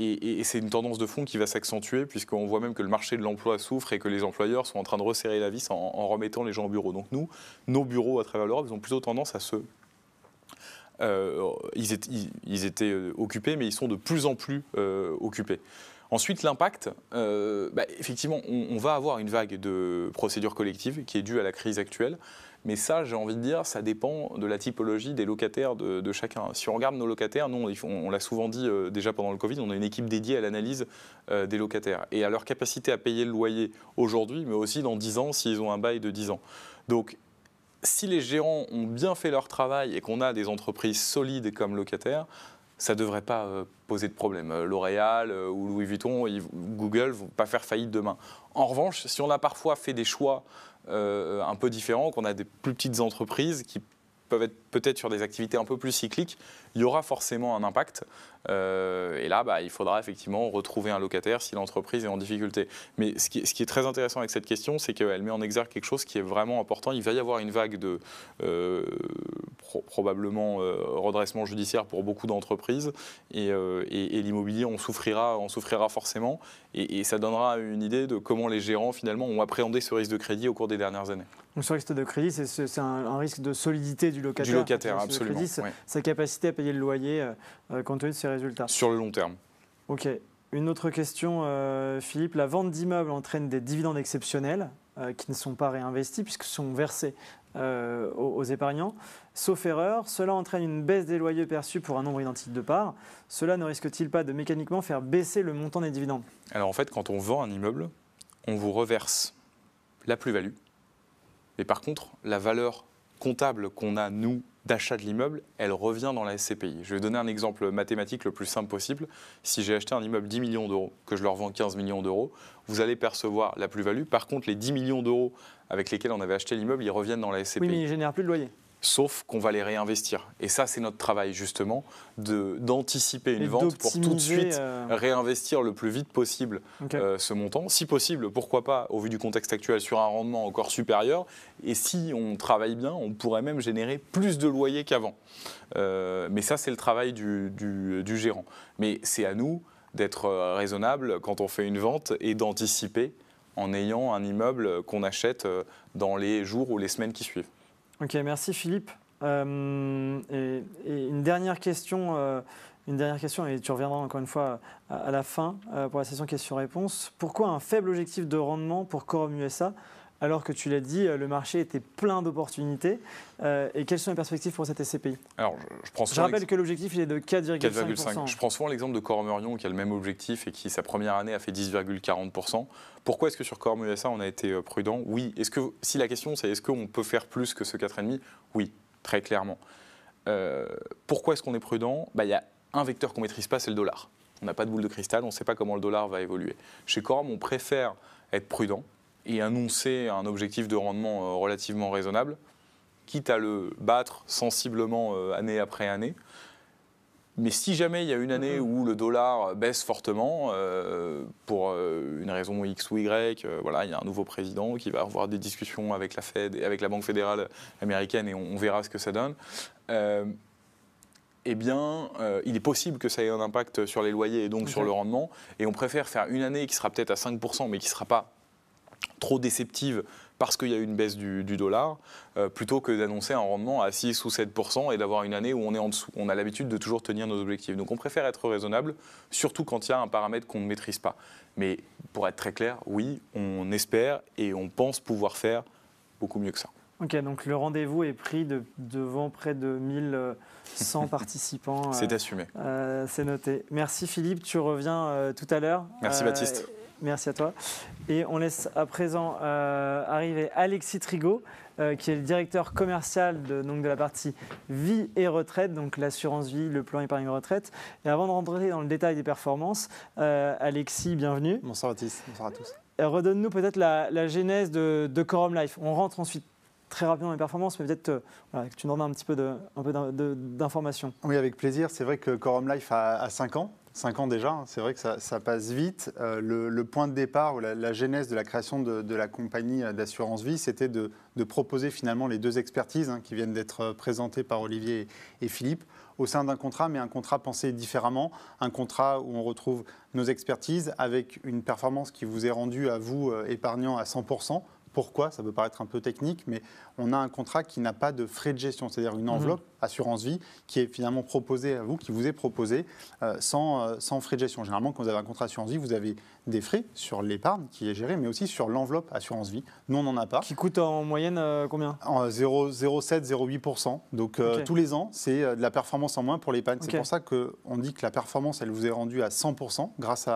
Et c'est une tendance de fond qui va s'accentuer, puisqu'on voit même que le marché de l'emploi souffre et que les employeurs sont en train de resserrer la vis en remettant les gens au bureau. Donc nous, nos bureaux à travers l'Europe, ils ont plutôt tendance à se... ils étaient occupés, mais ils sont de plus en plus occupés. Ensuite, l'impact, effectivement, on va avoir une vague de procédures collectives qui est due à la crise actuelle. Mais ça, j'ai envie de dire, ça dépend de la typologie des locataires de chacun. Si on regarde nos locataires, nous, on l'a souvent dit déjà pendant le Covid, on a une équipe dédiée à l'analyse des locataires et à leur capacité à payer le loyer aujourd'hui, mais aussi dans 10 ans s'ils ont un bail de 10 ans. Donc, si les gérants ont bien fait leur travail et qu'on a des entreprises solides comme locataires, ça ne devrait pas poser de problème. L'Oréal ou Louis Vuitton, Google ne vont pas faire faillite demain. En revanche, si on a parfois fait des choix un peu différents, qu'on a des plus petites entreprises qui peuvent être peut-être sur des activités un peu plus cycliques, il y aura forcément un impact. Et là, il faudra effectivement retrouver un locataire si l'entreprise est en difficulté. Mais ce qui est très intéressant avec cette question, c'est qu'elle met en exergue quelque chose qui est vraiment important. Il va y avoir une vague de probablement redressement judiciaire pour beaucoup d'entreprises et l'immobilier en souffrira forcément. Et ça donnera une idée de comment les gérants finalement ont appréhendé ce risque de crédit au cours des dernières années. Donc ce risque de crédit, c'est un risque de solidité du locataire. Du locataire, absolument. Crédit, sa capacité à payer le loyer compte tenu de ses résultats. Sur le long terme. Ok. Une autre question, Philippe. La vente d'immeubles entraîne des dividendes exceptionnels qui ne sont pas réinvestis puisqu'ils sont versés aux épargnants. Sauf erreur, cela entraîne une baisse des loyers perçus pour un nombre identique de parts. Cela ne risque-t-il pas de mécaniquement faire baisser le montant des dividendes? Alors en fait, quand on vend un immeuble, on vous reverse la plus-value. Mais par contre, la valeur comptable qu'on a, nous, d'achat de l'immeuble, elle revient dans la SCPI. Je vais donner un exemple mathématique le plus simple possible. Si j'ai acheté un immeuble 10 millions d'euros, que je le revends 15 millions d'euros, vous allez percevoir la plus-value. Par contre, les 10 millions d'euros avec lesquels on avait acheté l'immeuble, ils reviennent dans la SCPI. Oui, mais ils ne génèrent plus de loyer. Sauf qu'on va les réinvestir. Et ça, c'est notre travail, justement, d'anticiper une vente pour tout de suite réinvestir le plus vite possible ce montant. Si possible, pourquoi pas, au vu du contexte actuel, sur un rendement encore supérieur. Et si on travaille bien, on pourrait même générer plus de loyers qu'avant. Mais ça, c'est le travail du gérant. Mais c'est à nous d'être raisonnable quand on fait une vente et d'anticiper en ayant un immeuble qu'on achète dans les jours ou les semaines qui suivent. Ok, merci Philippe. Et une dernière question, et tu reviendras encore une fois à la fin pour la session questions-réponses. Pourquoi un faible objectif de rendement pour Quorum USA alors que tu l'as dit, le marché était plein d'opportunités et quelles sont les perspectives pour cette SCPI? Alors, je rappelle que l'objectif il est de 4,5%. Je prends souvent l'exemple de Quorum Orion qui a le même objectif et qui, sa première année, a fait 10,40%. Pourquoi est-ce que sur Quorum USA, on a été prudent? Oui. Si la question c'est est-ce qu'on peut faire plus que ce 4,5%? Oui, très clairement. Pourquoi est-ce qu'on est prudent? Il y a un vecteur qu'on ne maîtrise pas, c'est le dollar. On n'a pas de boule de cristal, on ne sait pas comment le dollar va évoluer. Chez Quorum, on préfère être prudent et annoncer un objectif de rendement relativement raisonnable, quitte à le battre sensiblement année après année. Mais si jamais il y a une année où le dollar baisse fortement, pour une raison X ou Y, il y a un nouveau président qui va avoir des discussions avec la Fed et avec la Banque fédérale américaine et on verra ce que ça donne, il est possible que ça ait un impact sur les loyers et donc sur le rendement. Et on préfère faire une année qui sera peut-être à 5%, mais qui ne sera pas trop déceptive parce qu'il y a eu une baisse du dollar, plutôt que d'annoncer un rendement à 6 ou 7% et d'avoir une année où on est en dessous. On a l'habitude de toujours tenir nos objectifs. Donc on préfère être raisonnable, surtout quand il y a un paramètre qu'on ne maîtrise pas. Mais pour être très clair, oui, on espère et on pense pouvoir faire beaucoup mieux que ça. Ok, donc le rendez-vous est pris devant près de 1100 participants. C'est assumé. C'est noté. Merci Philippe, tu reviens tout à l'heure. Merci Baptiste. Merci à toi. Et on laisse à présent arriver Alexis Trigot, qui est le directeur commercial de la partie vie et retraite, donc l'assurance vie, le plan épargne retraite. Et avant de rentrer dans le détail des performances, Alexis, bienvenue. Bonsoir Baptiste, bonsoir à tous. Redonne-nous peut-être la genèse de Quorum Life. On rentre ensuite très rapidement dans les performances, mais peut-être que tu nous donnes un peu d'informations. Oui, avec plaisir. C'est vrai que Quorum Life a 5 ans. 5 ans déjà, c'est vrai que ça passe vite. Le point de départ ou la genèse de la création de la compagnie d'assurance vie, c'était de proposer finalement les 2 expertises qui viennent d'être présentées par Olivier et Philippe au sein d'un contrat, mais un contrat pensé différemment, un contrat où on retrouve nos expertises avec une performance qui vous est rendue à vous, épargnants, à 100%. Pourquoi ? Ça peut paraître un peu technique, mais on a un contrat qui n'a pas de frais de gestion, c'est-à-dire une enveloppe assurance vie qui est finalement proposée à vous, qui vous est proposée sans frais de gestion. Généralement, quand vous avez un contrat assurance vie, vous avez des frais sur l'épargne qui est gérée, mais aussi sur l'enveloppe assurance vie. Nous, on n'en a pas. Qui coûte en moyenne combien ? 0,7, 0,8%. Donc tous les ans, c'est de la performance en moins pour l'épargne. C'est pour ça qu'on dit que la performance, elle vous est rendue à 100% grâce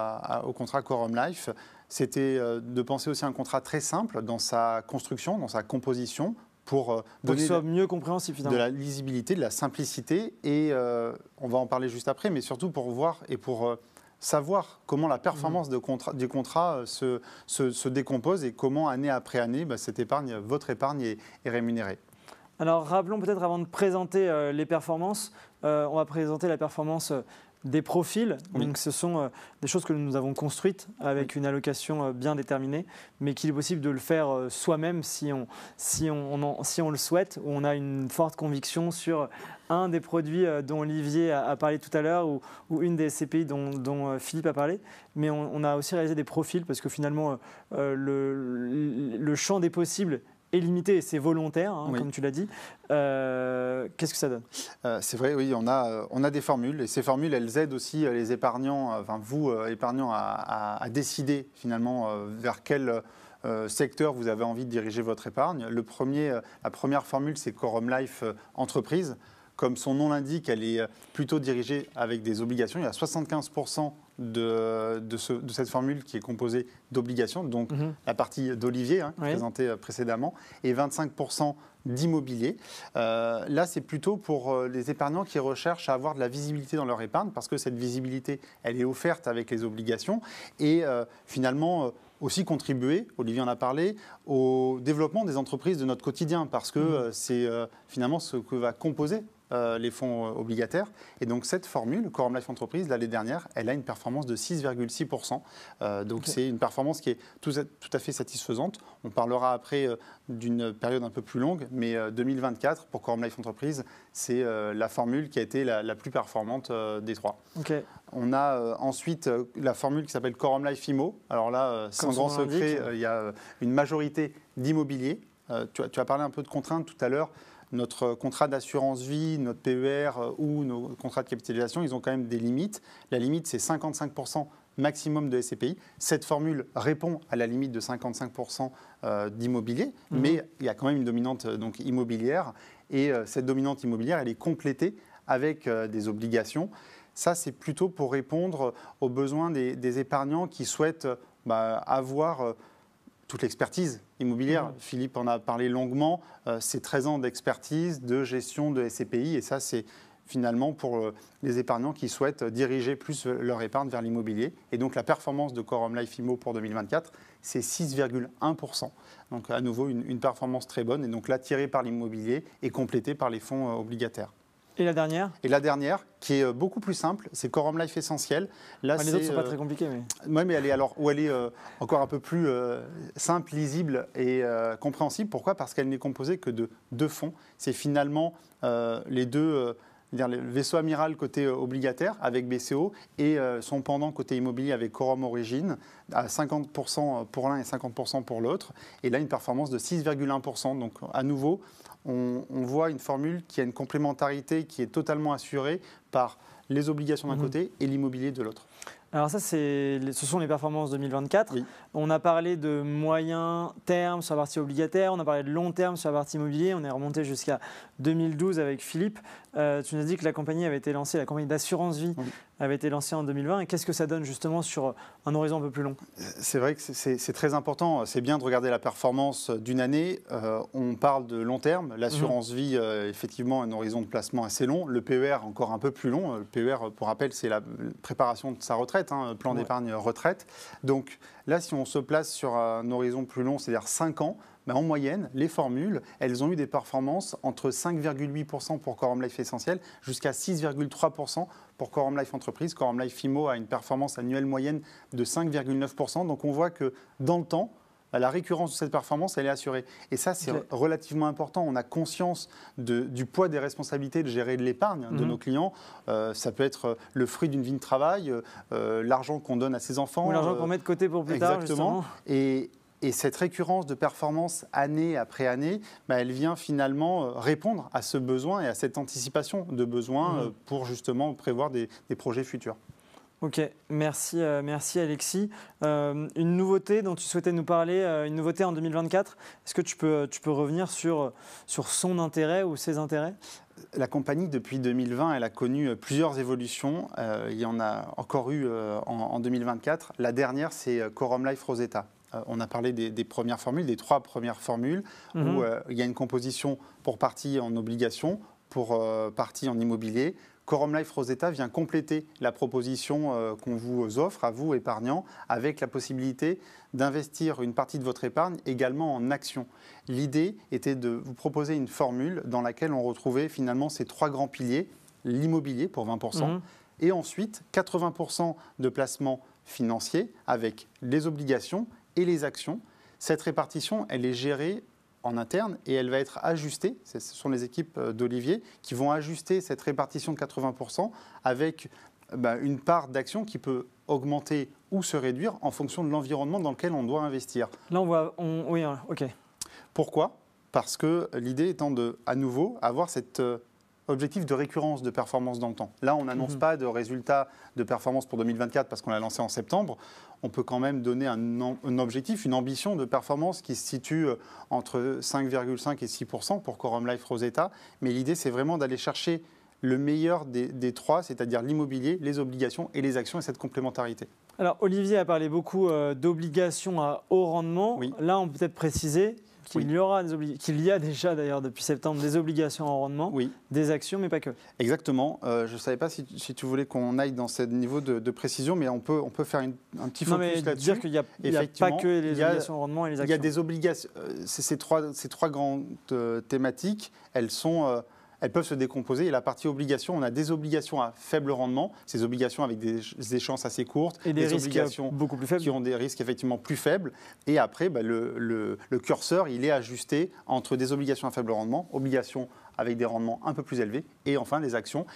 au contrat Quorum Life. C'était de penser aussi à un contrat très simple dans sa construction, dans sa composition, pour donner soit mieux compréhensible, finalement. De la lisibilité, de la simplicité. Et on va en parler juste après, mais surtout pour voir et pour savoir comment la performance du contrat se décompose et comment, année après année, cette épargne, votre épargne est rémunérée. Alors, rappelons peut-être, avant de présenter les performances, on va présenter la performance des profils. Oui. Donc, ce sont des choses que nous avons construites avec une allocation bien déterminée, mais qu'il est possible de le faire soi-même si on le souhaite, ou on a une forte conviction sur un des produits dont Olivier a parlé tout à l'heure, ou une des SCPI dont Philippe a parlé. Mais on a aussi réalisé des profils, parce que finalement, le champ des possibles est limité et c'est volontaire, comme tu l'as dit. Qu'est-ce que ça donne ? C'est vrai, oui, on a des formules et ces formules, elles aident aussi les épargnants, vous, épargnants, à décider finalement vers quel secteur vous avez envie de diriger votre épargne. La première formule, c'est Quorum Life Entreprise. Comme son nom l'indique, elle est plutôt dirigée avec des obligations. Il y a 75% de cette formule qui est composée d'obligations, donc la partie d'Olivier, présentée précédemment, et 25% d'immobilier. Là, c'est plutôt pour les épargnants qui recherchent à avoir de la visibilité dans leur épargne, parce que cette visibilité, elle est offerte avec les obligations, et finalement aussi contribuer, Olivier en a parlé, au développement des entreprises de notre quotidien, parce que c'est finalement ce que va composer les fonds obligataires. Et donc cette formule, Quorum Life Entreprise, l'année dernière, elle a une performance de 6,6%. Donc c'est une performance qui est tout à fait satisfaisante. On parlera après d'une période un peu plus longue, mais 2024, pour Quorum Life Entreprise, c'est la formule qui a été la plus performante des 3. Okay. On a ensuite la formule qui s'appelle Quorum Life IMO. Alors là, sans grand secret, il y a une majorité d'immobilier. Tu as parlé un peu de contraintes tout à l'heure. Notre contrat d'assurance vie, notre PER ou nos contrats de capitalisation, ils ont quand même des limites. La limite, c'est 55% maximum de SCPI. Cette formule répond à la limite de 55% d'immobilier, mais il y a quand même une dominante immobilière. Et cette dominante immobilière, elle est complétée avec des obligations. Ça, c'est plutôt pour répondre aux besoins des épargnants qui souhaitent avoir toute l'expertise immobilière. Philippe en a parlé longuement. C'est 13 ans d'expertise, de gestion de SCPI. Et ça, c'est finalement pour les épargnants qui souhaitent diriger plus leur épargne vers l'immobilier. Et donc, la performance de Quorum Life IMO pour 2024, c'est 6,1%. Donc, à nouveau, une performance très bonne. Et donc, là, tirée par l'immobilier et complétée par les fonds obligataires. Et la dernière ? Et la dernière, qui est beaucoup plus simple, c'est Quorum Life Essentiel. Là, les autres ne sont pas très compliqués. Oui, mais elle est encore un peu plus simple, lisible et compréhensible. Pourquoi ? Parce qu'elle n'est composée que de 2 fonds. C'est finalement les deux... le vaisseau amiral côté obligataire avec BCO et son pendant côté immobilier avec Quorum Origine à 50% pour l'un et 50% pour l'autre. Et là, une performance de 6,1%. Donc, à nouveau, on voit une formule qui a une complémentarité qui est totalement assurée par les obligations d'un côté et l'immobilier de l'autre. Alors ça, ce sont les performances 2024. Oui. On a parlé de moyen terme sur la partie obligataire, on a parlé de long terme sur la partie immobilier, on est remonté jusqu'à 2012 avec Philippe. Tu nous as dit que la compagnie avait été lancée, la compagnie d'assurance vie, avait été lancé en 2020. Et qu'est-ce que ça donne justement sur un horizon un peu plus long? C'est vrai que c'est très important. C'est bien de regarder la performance d'une année. On parle de long terme. L'assurance vie, effectivement, un horizon de placement assez long. Le PER, encore un peu plus long. Le PER, pour rappel, c'est la préparation de sa retraite, plan d'épargne retraite. Donc là, si on se place sur un horizon plus long, c'est-à-dire 5 ans, en moyenne, les formules, elles ont eu des performances entre 5,8% pour Quorum Life Essentiel jusqu'à 6,3% pour Quorum Life Entreprise. Quorum Life IMO a une performance annuelle moyenne de 5,9%. Donc on voit que dans le temps, la récurrence de cette performance, elle est assurée. Et ça, c'est relativement important. On a conscience du poids des responsabilités de gérer de l'épargne de nos clients. Ça peut être le fruit d'une vie de travail, l'argent qu'on donne à ses enfants. Ou l'argent qu'on met de côté pour plus tard, justement. Et cette récurrence de performance année après année, elle vient finalement répondre à ce besoin et à cette anticipation de besoin pour justement prévoir des projets futurs. Ok, merci Alexis. Une nouveauté dont tu souhaitais nous parler, une nouveauté en 2024, est-ce que tu peux revenir sur son intérêt ou ses intérêts ? La compagnie, depuis 2020, elle a connu plusieurs évolutions. Il y en a encore eu en 2024. La dernière, c'est Quorum Life Rosetta. On a parlé des premières formules, des 3 premières formules, où il y a une composition pour partie en obligation, pour partie en immobilier. Quorum Life Rosetta vient compléter la proposition qu'on vous offre, à vous, épargnants, avec la possibilité d'investir une partie de votre épargne également en actions. L'idée était de vous proposer une formule dans laquelle on retrouvait finalement ces 3 grands piliers, l'immobilier pour 20%, et ensuite 80% de placements financiers avec les obligations et les actions. Cette répartition, elle est gérée en interne et elle va être ajustée. Ce sont les équipes d'Olivier qui vont ajuster cette répartition de 80% avec une part d'action qui peut augmenter ou se réduire en fonction de l'environnement dans lequel on doit investir. Là, oui, ok. Pourquoi ? Parce que l'idée étant de, à nouveau, avoir cet objectif de récurrence de performance dans le temps. Là, on n'annonce pas de résultats de performance pour 2024 parce qu'on l'a lancé en septembre. On peut quand même donner un objectif, une ambition de performance qui se situe entre 5,5 et 6% pour Quorum Life Rosetta. Mais l'idée, c'est vraiment d'aller chercher le meilleur des 3, c'est-à-dire l'immobilier, les obligations et les actions et cette complémentarité. Alors, Olivier a parlé beaucoup d'obligations à haut rendement. Oui. Là, on peut peut-être préciser qu'il y a déjà d'ailleurs depuis septembre des obligations en rendement, des actions, mais pas que. Exactement. Je ne savais pas si tu voulais qu'on aille dans ce niveau de précision, mais on peut faire un petit focus là-dessus. Dire qu'il n'y a pas que les obligations en rendement et les actions. Il y a des obligations. Ces trois grandes thématiques, elles peuvent se décomposer. Et la partie obligations, on a des obligations à faible rendement, ces obligations avec des échéances assez courtes, et des risques obligations beaucoup plus faibles, qui ont des risques effectivement plus faibles. Et après, le curseur, il est ajusté entre des obligations à faible rendement, obligations avec des rendements un peu plus élevés, et enfin des actions.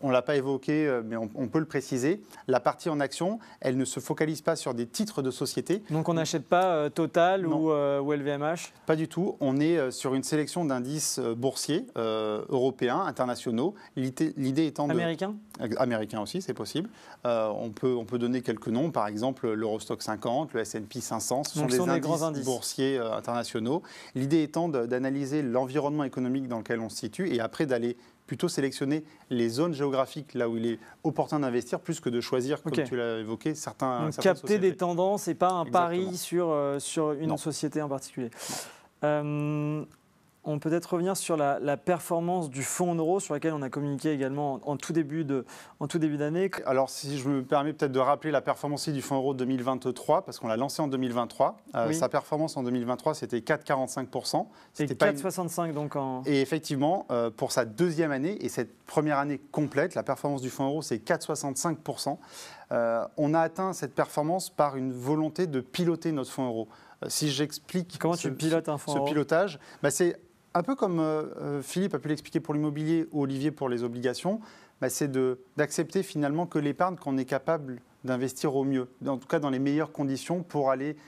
On ne l'a pas évoqué, mais on peut le préciser. La partie en action, elle ne se focalise pas sur des titres de société. Donc on n'achète pas Total ou LVMH ? Pas du tout. On est sur une sélection d'indices boursiers européens, internationaux. L'idée étant Américains ? Américains aussi, c'est possible. On peut donner quelques noms, par exemple l'Eurostock 50, le S&P 500. Ce sont des indices boursiers internationaux. L'idée étant d'analyser l'environnement économique dans lequel on se situe et après d'aller plutôt sélectionner les zones géographiques là où il est opportun d'investir plus que de choisir, comme tu l'as évoqué, certaines capter sociétés. Des tendances et pas un pari sur une société en particulier. On peut peut-être revenir sur la performance du fonds en euros sur laquelle on a communiqué également en tout début d'année. Alors si je me permets peut-être de rappeler la performance du fonds euro 2023, parce qu'on l'a lancé en 2023. Sa performance en 2023, c'était 4,45%. C'était 4,65 donc en... Et effectivement, pour sa deuxième année et cette première année complète, la performance du fonds euro, c'est 4,65%. On a atteint cette performance par une volonté de piloter notre fonds euro. Si j'explique comment tu pilotes un fonds euro ? Ce pilotage, c'est un peu comme Philippe a pu l'expliquer pour l'immobilier ou Olivier pour les obligations, c'est d'accepter finalement que l'épargne qu'on est capable d'investir au mieux, en tout cas dans les meilleures conditions pour aller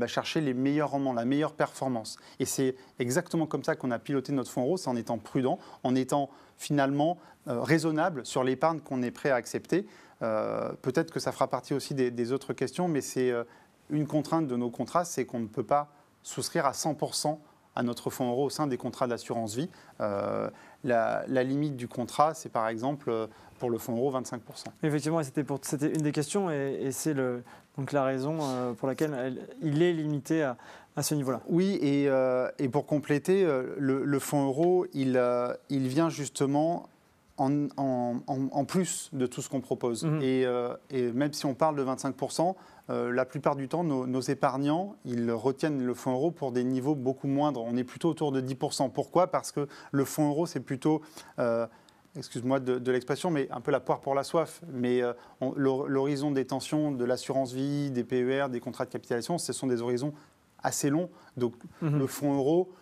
chercher les meilleurs rendements, la meilleure performance. Et c'est exactement comme ça qu'on a piloté notre fonds euro, c'est en étant prudent, en étant finalement raisonnable sur l'épargne qu'on est prêt à accepter. Peut-être que ça fera partie aussi des autres questions, mais c'est une contrainte de nos contrats, c'est qu'on ne peut pas souscrire à 100% à notre fonds euro au sein des contrats d'assurance vie. La limite du contrat, c'est par exemple pour le fonds euro 25%. Effectivement, c'était une des questions et c'est donc la raison pour laquelle il est limité à ce niveau-là. Oui, et pour compléter, le fonds euro, il vient justement en plus de tout ce qu'on propose. Et même si on parle de 25%, la plupart du temps, nos épargnants, ils retiennent le fonds euro pour des niveaux beaucoup moindres. On est plutôt autour de 10%. Pourquoi ? Parce que le fonds euro, c'est plutôt, excuse-moi de l'expression, mais un peu la poire pour la soif. Mais l'horizon des tensions de l'assurance vie, des PER, des contrats de capitalisation, ce sont des horizons assez longs. Donc le fonds euro,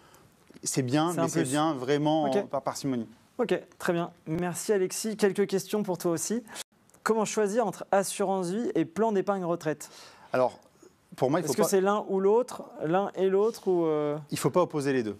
c'est bien, mais c'est bien vraiment par parcimonie. Ok, très bien. Merci Alexis. Quelques questions pour toi aussi. Comment choisir entre assurance vie et plan d'épargne retraite ? Alors, pour moi, Est-ce que c'est l'un ou l'autre, l'un et l'autre ou Il ne faut pas opposer les deux.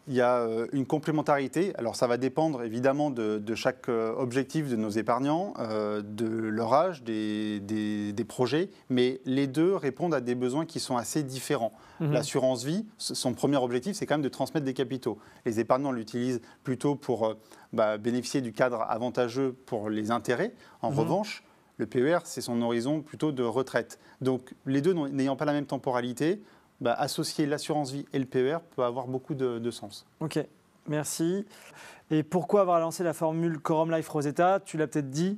Il y a une complémentarité. Alors, ça va dépendre évidemment de chaque objectif de nos épargnants, de leur âge, des projets, mais les deux répondent à des besoins qui sont assez différents. L'assurance vie, son premier objectif, c'est quand même de transmettre des capitaux. Les épargnants l'utilisent plutôt pour bénéficier du cadre avantageux pour les intérêts. En revanche, le PER, c'est son horizon plutôt de retraite. Donc, les deux n'ayant pas la même temporalité, associer l'assurance vie et le PER peut avoir beaucoup de sens. Ok, merci. Et pourquoi avoir lancé la formule Quorum Life Rosetta ? Tu l'as peut-être dit.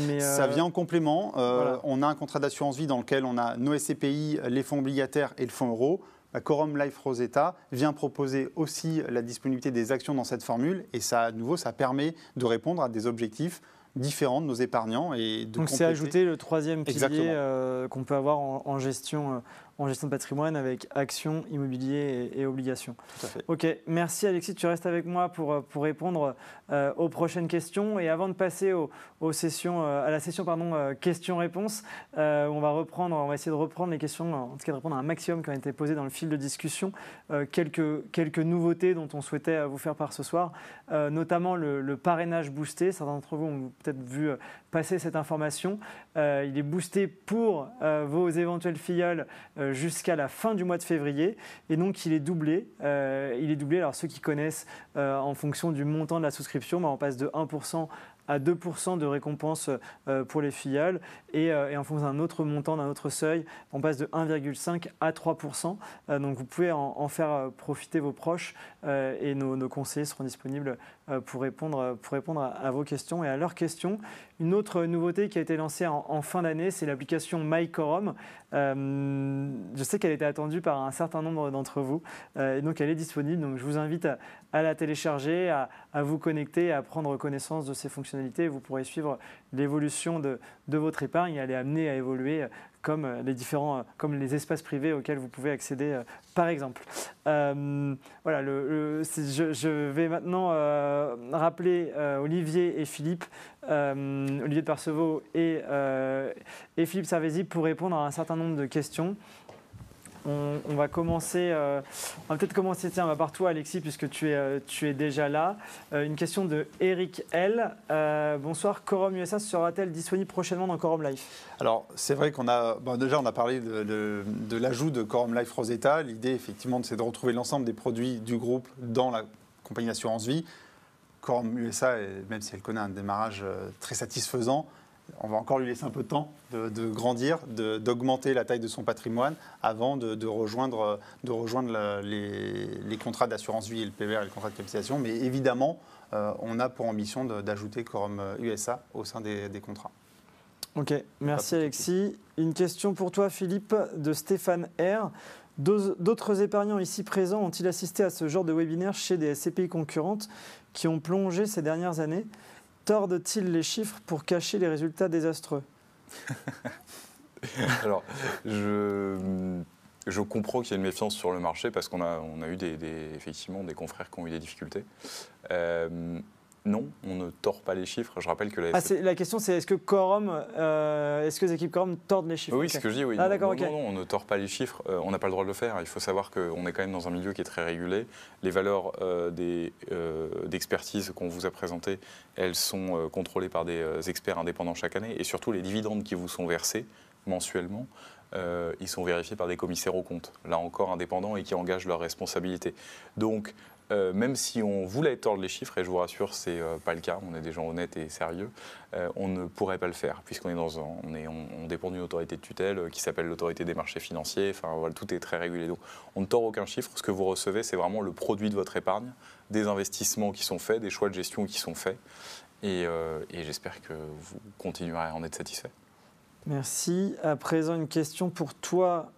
Mais ça vient en complément. Voilà. On a un contrat d'assurance vie dans lequel on a nos SCPI, les fonds obligataires et le fonds euro. Quorum Life Rosetta vient proposer aussi la disponibilité des actions dans cette formule et ça, à nouveau, ça permet de répondre à des objectifs différents de nos épargnants. Et de donc c'est ajouter le troisième pilier qu'on peut avoir en gestion de patrimoine avec actions, immobilier et obligations. Tout à fait. Ok, merci Alexis, tu restes avec moi pour répondre aux prochaines questions. Et avant de passer à la session questions-réponses, on va essayer de reprendre les questions, en tout cas de répondre à un maximum qui ont été posées dans le fil de discussion. Quelques nouveautés dont on souhaitait vous faire part ce soir, notamment le parrainage boosté. Certains d'entre vous ont peut-être vu passer cette information. Il est boosté pour vos éventuels filleuls jusqu'à la fin du mois de février. Et donc, il est doublé. Alors, ceux qui connaissent, en fonction du montant de la souscription, on passe de 1% à 2% de récompense pour les filleuls et en fonction d'un autre montant, d'un autre seuil, on passe de 1,5 à 3%. Donc vous pouvez en faire profiter vos proches et nos conseillers seront disponibles pour répondre à vos questions et à leurs questions. Une autre nouveauté qui a été lancée en fin d'année, c'est l'application MyQuorum. Je sais qu'elle était attendue par un certain nombre d'entre vous et donc elle est disponible. Donc je vous invite à la télécharger, à vous connecter, à prendre connaissance de ses fonctionnalités. Vous pourrez suivre l'évolution de votre épargne et elle est amenée à évoluer comme les espaces privés auxquels vous pouvez accéder, par exemple. Voilà, je vais maintenant rappeler Olivier et Philippe, Olivier de Percevaux et Philippe Servézy pour répondre à un certain nombre de questions. On va peut-être commencer par toi Alexis puisque tu es déjà là. Une question de Eric L. Bonsoir, Quorum USA sera-t-elle disponible prochainement dans Quorum Life ? Alors c'est vrai qu'on a déjà on a parlé de l'ajout de Quorum Life Rosetta. L'idée effectivement c'est de retrouver l'ensemble des produits du groupe dans la compagnie d'assurance vie. Quorum USA, même si elle connaît un démarrage très satisfaisant, on va encore lui laisser un peu de temps de grandir, d'augmenter la taille de son patrimoine avant de rejoindre les contrats d'assurance vie et le PER et le contrat de capitalisation. Mais évidemment, on a pour ambition d'ajouter Quorum USA au sein des contrats. Ok, merci Alexis. Une question pour toi Philippe de Stéphane R. D'autres épargnants ici présents ont-ils assisté à ce genre de webinaire chez des SCPI concurrentes qui ont plongé ces dernières années ? Tordent-ils les chiffres pour cacher les résultats désastreux ? Alors, je comprends qu'il y ait une méfiance sur le marché parce qu'on a eu effectivement des confrères qui ont eu des difficultés. Non, on ne tord pas les chiffres. Je rappelle que la question c'est est-ce que les équipes Quorum tordent les chiffres ? Oui, c'est ce que je dis, oui. Ah, d'accord, ok. Non, on ne tord pas les chiffres. On n'a pas le droit de le faire. Il faut savoir qu'on est quand même dans un milieu qui est très régulé. Les valeurs d'expertise qu'on vous a présentées, elles sont contrôlées par des experts indépendants chaque année. Et surtout, les dividendes qui vous sont versés mensuellement, ils sont vérifiés par des commissaires aux comptes, là encore indépendants et qui engagent leurs responsabilités. Donc, même si on voulait tordre les chiffres, et je vous rassure, ce n'est pas le cas, on est des gens honnêtes et sérieux, on ne pourrait pas le faire, on dépend d'une autorité de tutelle qui s'appelle l'autorité des marchés financiers, enfin voilà, tout est très régulé. Donc on ne tord aucun chiffre, ce que vous recevez, c'est vraiment le produit de votre épargne, des investissements qui sont faits, des choix de gestion qui sont faits, et j'espère que vous continuerez à en être satisfait. Merci. À présent, une question pour toi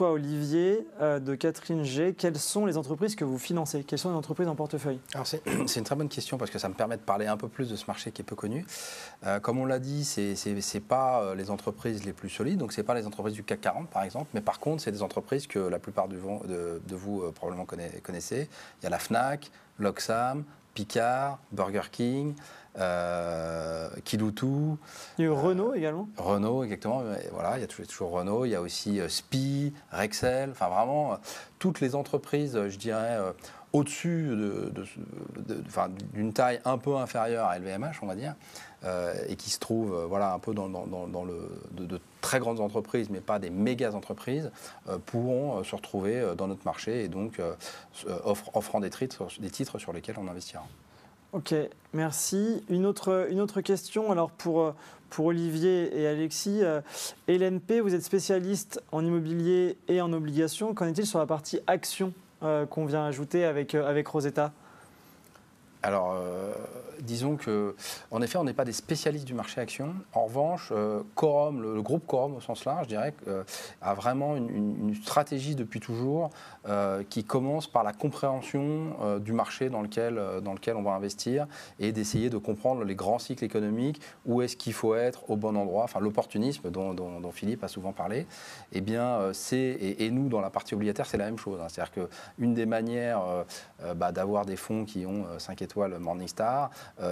Olivier, de Catherine G. Quelles sont les entreprises que vous financez? Quelles sont les entreprises en portefeuille? Alors c'est une très bonne question parce que ça me permet de parler un peu plus de ce marché qui est peu connu. Comme on l'a dit, c'est pas les entreprises les plus solides, donc c'est pas les entreprises du CAC 40 par exemple, mais par contre c'est des entreprises que la plupart de vous probablement connaissez. Il y a la Fnac, l'Oxfam, Picard, Burger King, Kiloutou. Il y a eu Renault également. Renault, exactement. Voilà, il y a toujours Renault. Il y a aussi SPI, Rexel. Enfin, vraiment, toutes les entreprises, je dirais, au-dessus d'une taille un peu inférieure à LVMH, on va dire, et qui se trouvent voilà, un peu dans de très grandes entreprises, mais pas des méga entreprises, pourront se retrouver dans notre marché et donc offrant des titres sur lesquels on investira. Ok, merci. Une autre question alors pour Olivier et Alexis. LNP, vous êtes spécialiste en immobilier et en obligations. Qu'en est-il sur la partie action qu'on vient ajouter avec Rosetta? Alors, disons qu'en effet, on n'est pas des spécialistes du marché action. En revanche, Quorum, le groupe Quorum au sens large, je dirais, a vraiment une stratégie depuis toujours qui commence par la compréhension du marché dans lequel on va investir et d'essayer de comprendre les grands cycles économiques, où est-ce qu'il faut être au bon endroit, enfin l'opportunisme dont Philippe a souvent parlé. Eh bien, et nous, dans la partie obligataire, c'est la même chose. C'est-à-dire qu'une des manières d'avoir des fonds qui ont 5 étoiles Morningstar,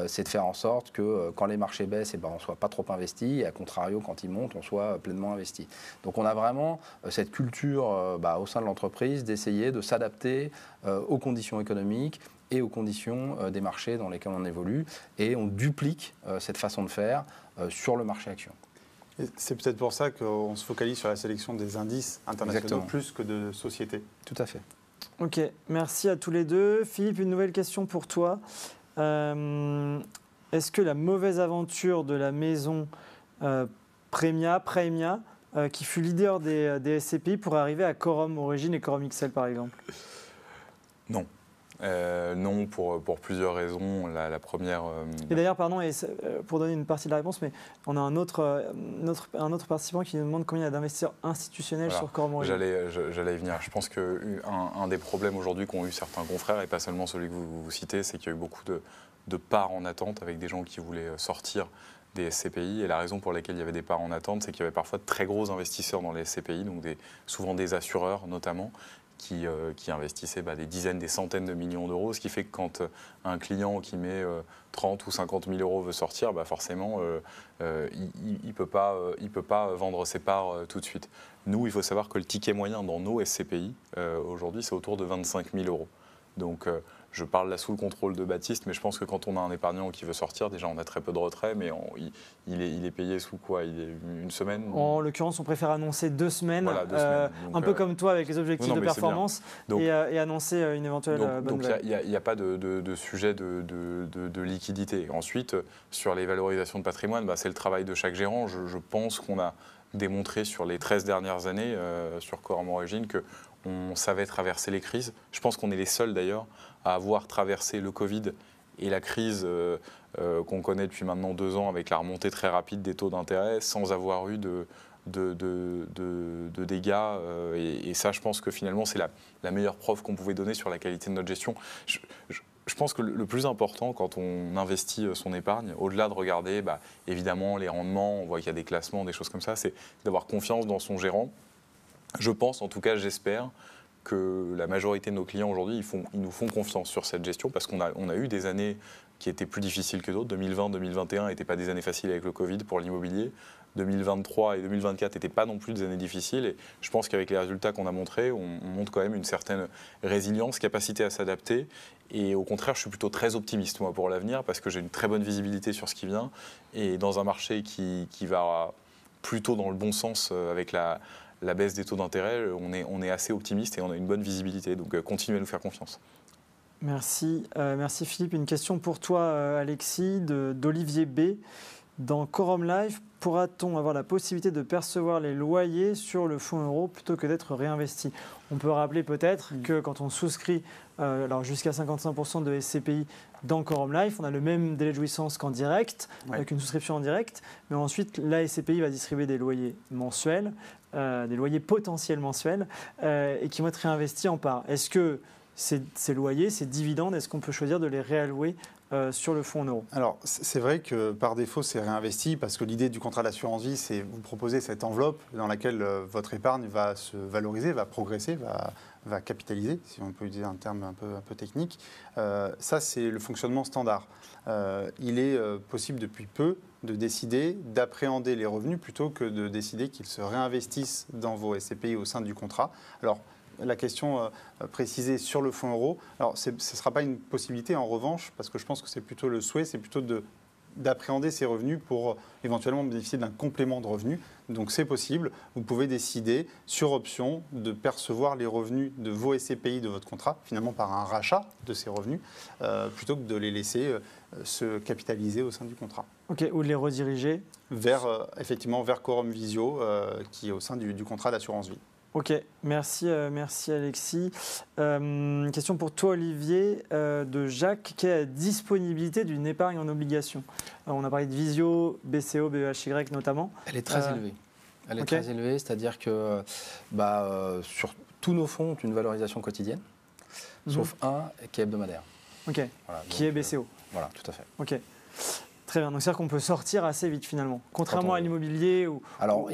c'est de faire en sorte que quand les marchés baissent, on ne soit pas trop investi, et à contrario, quand ils montent, on soit pleinement investi. Donc on a vraiment cette culture au sein de l'entreprise d'essayer de s'adapter aux conditions économiques et aux conditions des marchés dans lesquels on évolue, et on duplique cette façon de faire sur le marché action. C'est peut-être pour ça qu'on se focalise sur la sélection des indices internationaux. Exactement. Plus que de sociétés. Tout à fait. Ok, merci à tous les deux. Philippe, une nouvelle question pour toi. Est-ce que la mauvaise aventure de la maison Praemia, qui fut leader des SCPI, pourrait arriver à Quorum Origine et Quorum XL par exemple? Non. Non, pour plusieurs raisons. La première... Et d'ailleurs, pardon, pour donner une partie de la réponse, mais on a un autre participant qui nous demande combien il y a d'investisseurs institutionnels sur Quorum Origine. J'allais y venir. Je pense qu'un des problèmes aujourd'hui qu'ont eu certains confrères, et pas seulement celui que vous citez, c'est qu'il y a eu beaucoup de parts en attente avec des gens qui voulaient sortir des SCPI. Et la raison pour laquelle il y avait des parts en attente, c'est qu'il y avait parfois de très gros investisseurs dans les SCPI, donc souvent des assureurs notamment, qui investissaient des dizaines, des centaines de millions d'euros, ce qui fait que quand un client qui met 30 ou 50 000 euros veut sortir, forcément, il ne peut pas vendre ses parts tout de suite. Nous, il faut savoir que le ticket moyen dans nos SCPI, aujourd'hui, c'est autour de 25 000 euros. Donc, je parle là sous le contrôle de Baptiste, mais je pense que quand on a un épargnant qui veut sortir, déjà on a très peu de retraits, mais il est payé sous quoi? Il est une semaine? En l'occurrence, on préfère annoncer 2 semaines, voilà, 2 semaines. Donc, un peu comme toi avec les objectifs de performance, donc, et annoncer une éventuelle bonne nouvelle. Il n'y a pas de sujet de liquidité. Ensuite, sur les valorisations de patrimoine, c'est le travail de chaque gérant. Je pense qu'on a démontré sur les 13 dernières années sur Quorum Origine qu'on savait traverser les crises. Je pense qu'on est les seuls d'ailleurs à avoir traversé le Covid et la crise qu'on connaît depuis maintenant 2 ans avec la remontée très rapide des taux d'intérêt sans avoir eu de dégâts. Et ça, je pense que finalement, c'est la meilleure preuve qu'on pouvait donner sur la qualité de notre gestion. Je pense que le plus important quand on investit son épargne, au-delà de regarder évidemment les rendements, on voit qu'il y a des classements, des choses comme ça, c'est d'avoir confiance dans son gérant. Je pense, en tout cas j'espère, que la majorité de nos clients aujourd'hui, ils nous font confiance sur cette gestion parce qu'on a eu des années qui étaient plus difficiles que d'autres. 2020, 2021 n'étaient pas des années faciles avec le Covid pour l'immobilier. 2023 et 2024 n'étaient pas non plus des années difficiles. Et je pense qu'avec les résultats qu'on a montrés, on montre quand même une certaine résilience, capacité à s'adapter. Et au contraire, je suis plutôt très optimiste moi, pour l'avenir parce que j'ai une très bonne visibilité sur ce qui vient. Et dans un marché qui va plutôt dans le bon sens avec la baisse des taux d'intérêt. On est assez optimiste et on a une bonne visibilité. Donc, continuez à nous faire confiance. Merci, merci Philippe. Une question pour toi, Alexis, d'Olivier B. Dans Quorum Life, pourra-t-on avoir la possibilité de percevoir les loyers sur le fonds euro plutôt que d'être réinvesti? On peut rappeler peut-être que quand on souscrit jusqu'à 55% de SCPI dans Quorum Life, on a le même délai de jouissance qu'en direct, avec une souscription en direct, mais ensuite la SCPI va distribuer des loyers mensuels, des loyers potentiels mensuels, et qui vont être réinvestis en parts. Est-ce que ces loyers, ces dividendes, est-ce qu'on peut choisir de les réallouer sur le fonds en euros? Alors, c'est vrai que par défaut, c'est réinvesti parce que l'idée du contrat d'assurance vie, c'est vous proposer cette enveloppe dans laquelle votre épargne va se valoriser, va progresser, va capitaliser, si on peut utiliser un terme un peu technique. Ça, c'est le fonctionnement standard. Il est possible depuis peu de décider d'appréhender les revenus plutôt que de décider qu'ils se réinvestissent dans vos SCPI au sein du contrat. Alors, la question précisée sur le fonds euro, alors ce ne sera pas une possibilité en revanche, parce que je pense que c'est plutôt le souhait, c'est plutôt d'appréhender ces revenus pour éventuellement bénéficier d'un complément de revenus. Donc c'est possible, vous pouvez décider sur option de percevoir les revenus de vos SCPI de votre contrat, finalement par un rachat de ces revenus, plutôt que de les laisser se capitaliser au sein du contrat. Ok, ou de les rediriger effectivement vers Quorum Visio, qui est au sein du contrat d'assurance vie. Ok, merci Alexis. Question pour toi Olivier, de Jacques. Quelle est la disponibilité d'une épargne en obligation? On a parlé de Visio, BCO, BEHY notamment. Elle est très élevée. Elle est très élevée, c'est-à-dire que sur tous nos fonds ont une valorisation quotidienne, sauf un qui est hebdomadaire. Ok, voilà, qui est BCO. Voilà, tout à fait. Ok. Très bien, donc c'est-à-dire qu'on peut sortir assez vite finalement, contrairement à l'immobilier où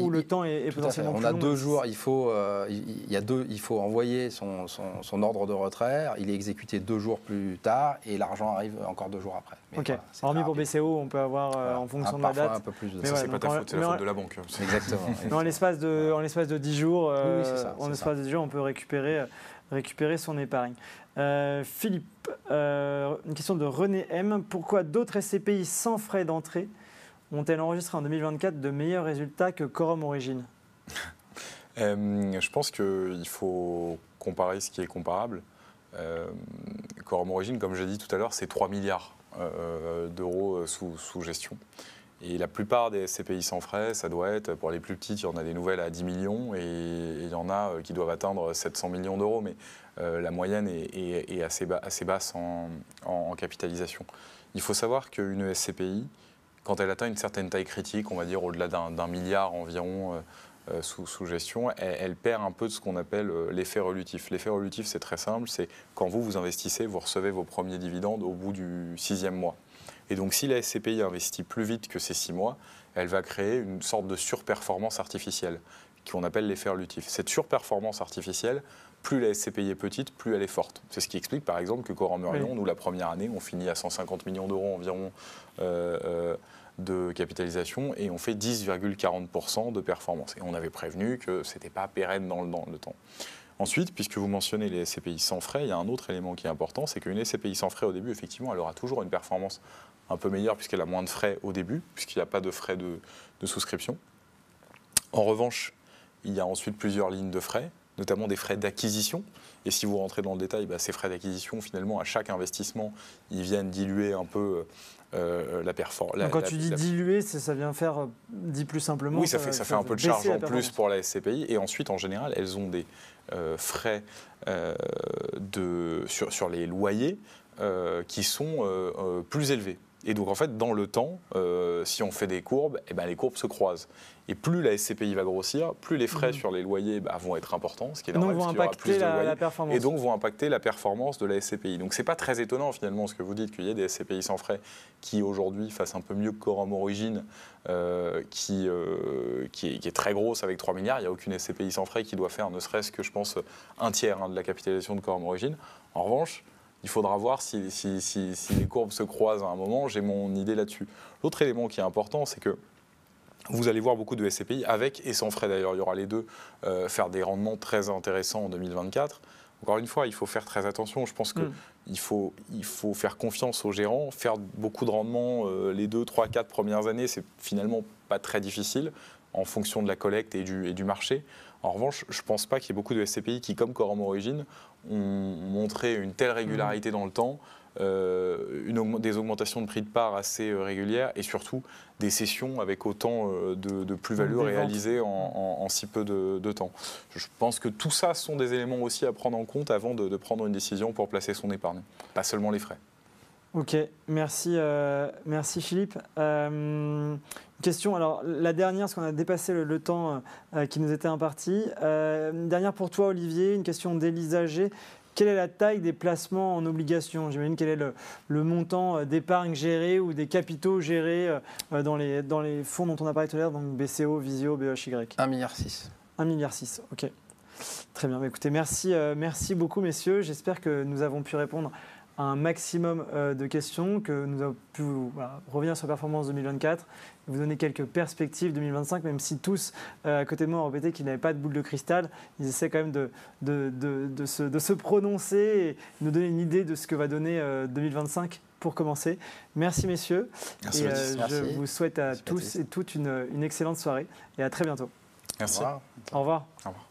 le temps est potentiellement plus long. On a 2 jours, il faut envoyer son ordre de retrait, il est exécuté 2 jours plus tard et l'argent arrive encore 2 jours après. Mais ok, hormis pour BCO, on peut avoir en fonction de la date. Un peu plus de ça, c'est pas ta faute, c'est la faute de la banque. Exactement. Mais en l'espace de 10 jours, on peut récupérer son épargne. Philippe, une question de René M. Pourquoi d'autres SCPI sans frais d'entrée ont-elles enregistré en 2024 de meilleurs résultats que Quorum Origine? Je pense qu'il faut comparer ce qui est comparable. Quorum Origine, comme j'ai dit tout à l'heure, c'est 3 milliards d'euros sous gestion. Et la plupart des SCPI sans frais, ça doit être, pour les plus petites, il y en a des nouvelles à 10 millions et il y en a qui doivent atteindre 700 millions d'euros, mais la moyenne est assez basse en capitalisation. Il faut savoir qu'une SCPI, quand elle atteint une certaine taille critique, on va dire au-delà d'un milliard environ sous gestion, elle perd un peu de ce qu'on appelle l'effet relutif. L'effet relutif, c'est très simple, c'est quand vous investissez, vous recevez vos premiers dividendes au bout du 6e mois. Et donc, si la SCPI investit plus vite que ces 6 mois, elle va créer une sorte de surperformance artificielle, qu'on appelle l'effet relutif. Cette surperformance artificielle, plus la SCPI est petite, plus elle est forte. C'est ce qui explique, par exemple, que Quorum Orion, nous, la première année, on finit à 150 millions d'euros environ de capitalisation et on fait 10,40% de performance. Et on avait prévenu que ce n'était pas pérenne dans le temps. Ensuite, puisque vous mentionnez les SCPI sans frais, il y a un autre élément qui est important, c'est qu'une SCPI sans frais, au début, effectivement, elle aura toujours une performance un peu meilleure puisqu'elle a moins de frais au début, puisqu'il n'y a pas de frais de souscription. En revanche, il y a ensuite plusieurs lignes de frais, notamment des frais d'acquisition. Et si vous rentrez dans le détail, ces frais d'acquisition, finalement, à chaque investissement, ils viennent diluer un peu la performance. Quand tu dis diluer, ça vient faire, dit plus simplement... Oui, ça fait un peu de charge en plus pour la SCPI. Et ensuite, en général, elles ont des frais sur les loyers qui sont plus élevés. Et donc, en fait, dans le temps, si on fait des courbes, les courbes se croisent. Et plus la SCPI va grossir, plus les frais sur les loyers vont être importants, ce qui est normal, parce qu'il y aura plus de loyers, la performance. Et donc vont impacter la performance de la SCPI. Donc, ce n'est pas très étonnant, finalement, ce que vous dites, qu'il y ait des SCPI sans frais qui, aujourd'hui, fassent un peu mieux que Quorum Origine, qui est très grosse avec 3 milliards. Il n'y a aucune SCPI sans frais qui doit faire, ne serait-ce que, je pense, un tiers de la capitalisation de Quorum Origine. En revanche, il faudra voir si les courbes se croisent à un moment. J'ai mon idée là-dessus. L'autre élément qui est important, c'est que vous allez voir beaucoup de SCPI, avec et sans frais d'ailleurs, il y aura les deux, faire des rendements très intéressants en 2024. Encore une fois, il faut faire très attention. Je pense qu'il faut faire confiance aux gérants. Faire beaucoup de rendements les 2, 3, 4 premières années, c'est finalement pas très difficile. en fonction de la collecte et du marché. En revanche, je ne pense pas qu'il y ait beaucoup de SCPI qui, comme Quorum Origin, ont montré une telle régularité dans le temps, des augmentations de prix de part assez régulières et surtout des cessions avec autant de plus-value réalisées en si peu de temps. Je pense que tout ça sont des éléments aussi à prendre en compte avant de prendre une décision pour placer son épargne, pas seulement les frais. Ok, merci Philippe. Question, alors la dernière, parce qu'on a dépassé le temps qui nous était imparti. Dernière pour toi Olivier, une question d'Elisa G. Quelle est la taille des placements en obligations? J'imagine quel est le montant d'épargne géré ou des capitaux gérés dans les fonds dont on a parlé tout à l'heure, donc BCO, Visio, BEHY. 1,6 milliard. 1,6 milliard, ok. Très bien, écoutez, merci beaucoup messieurs. J'espère que nous avons pu répondre à un maximum de questions, que nous avons pu revenir sur Performance 2024, vous donner quelques perspectives 2025, même si tous, à côté de moi, ont répété qu'ils n'avaient pas de boule de cristal. Ils essaient quand même de se prononcer et nous donner une idée de ce que va donner 2025 pour commencer. Merci messieurs. Merci, je vous souhaite à tous et toutes une excellente soirée et à très bientôt. Merci. Au revoir. Au revoir.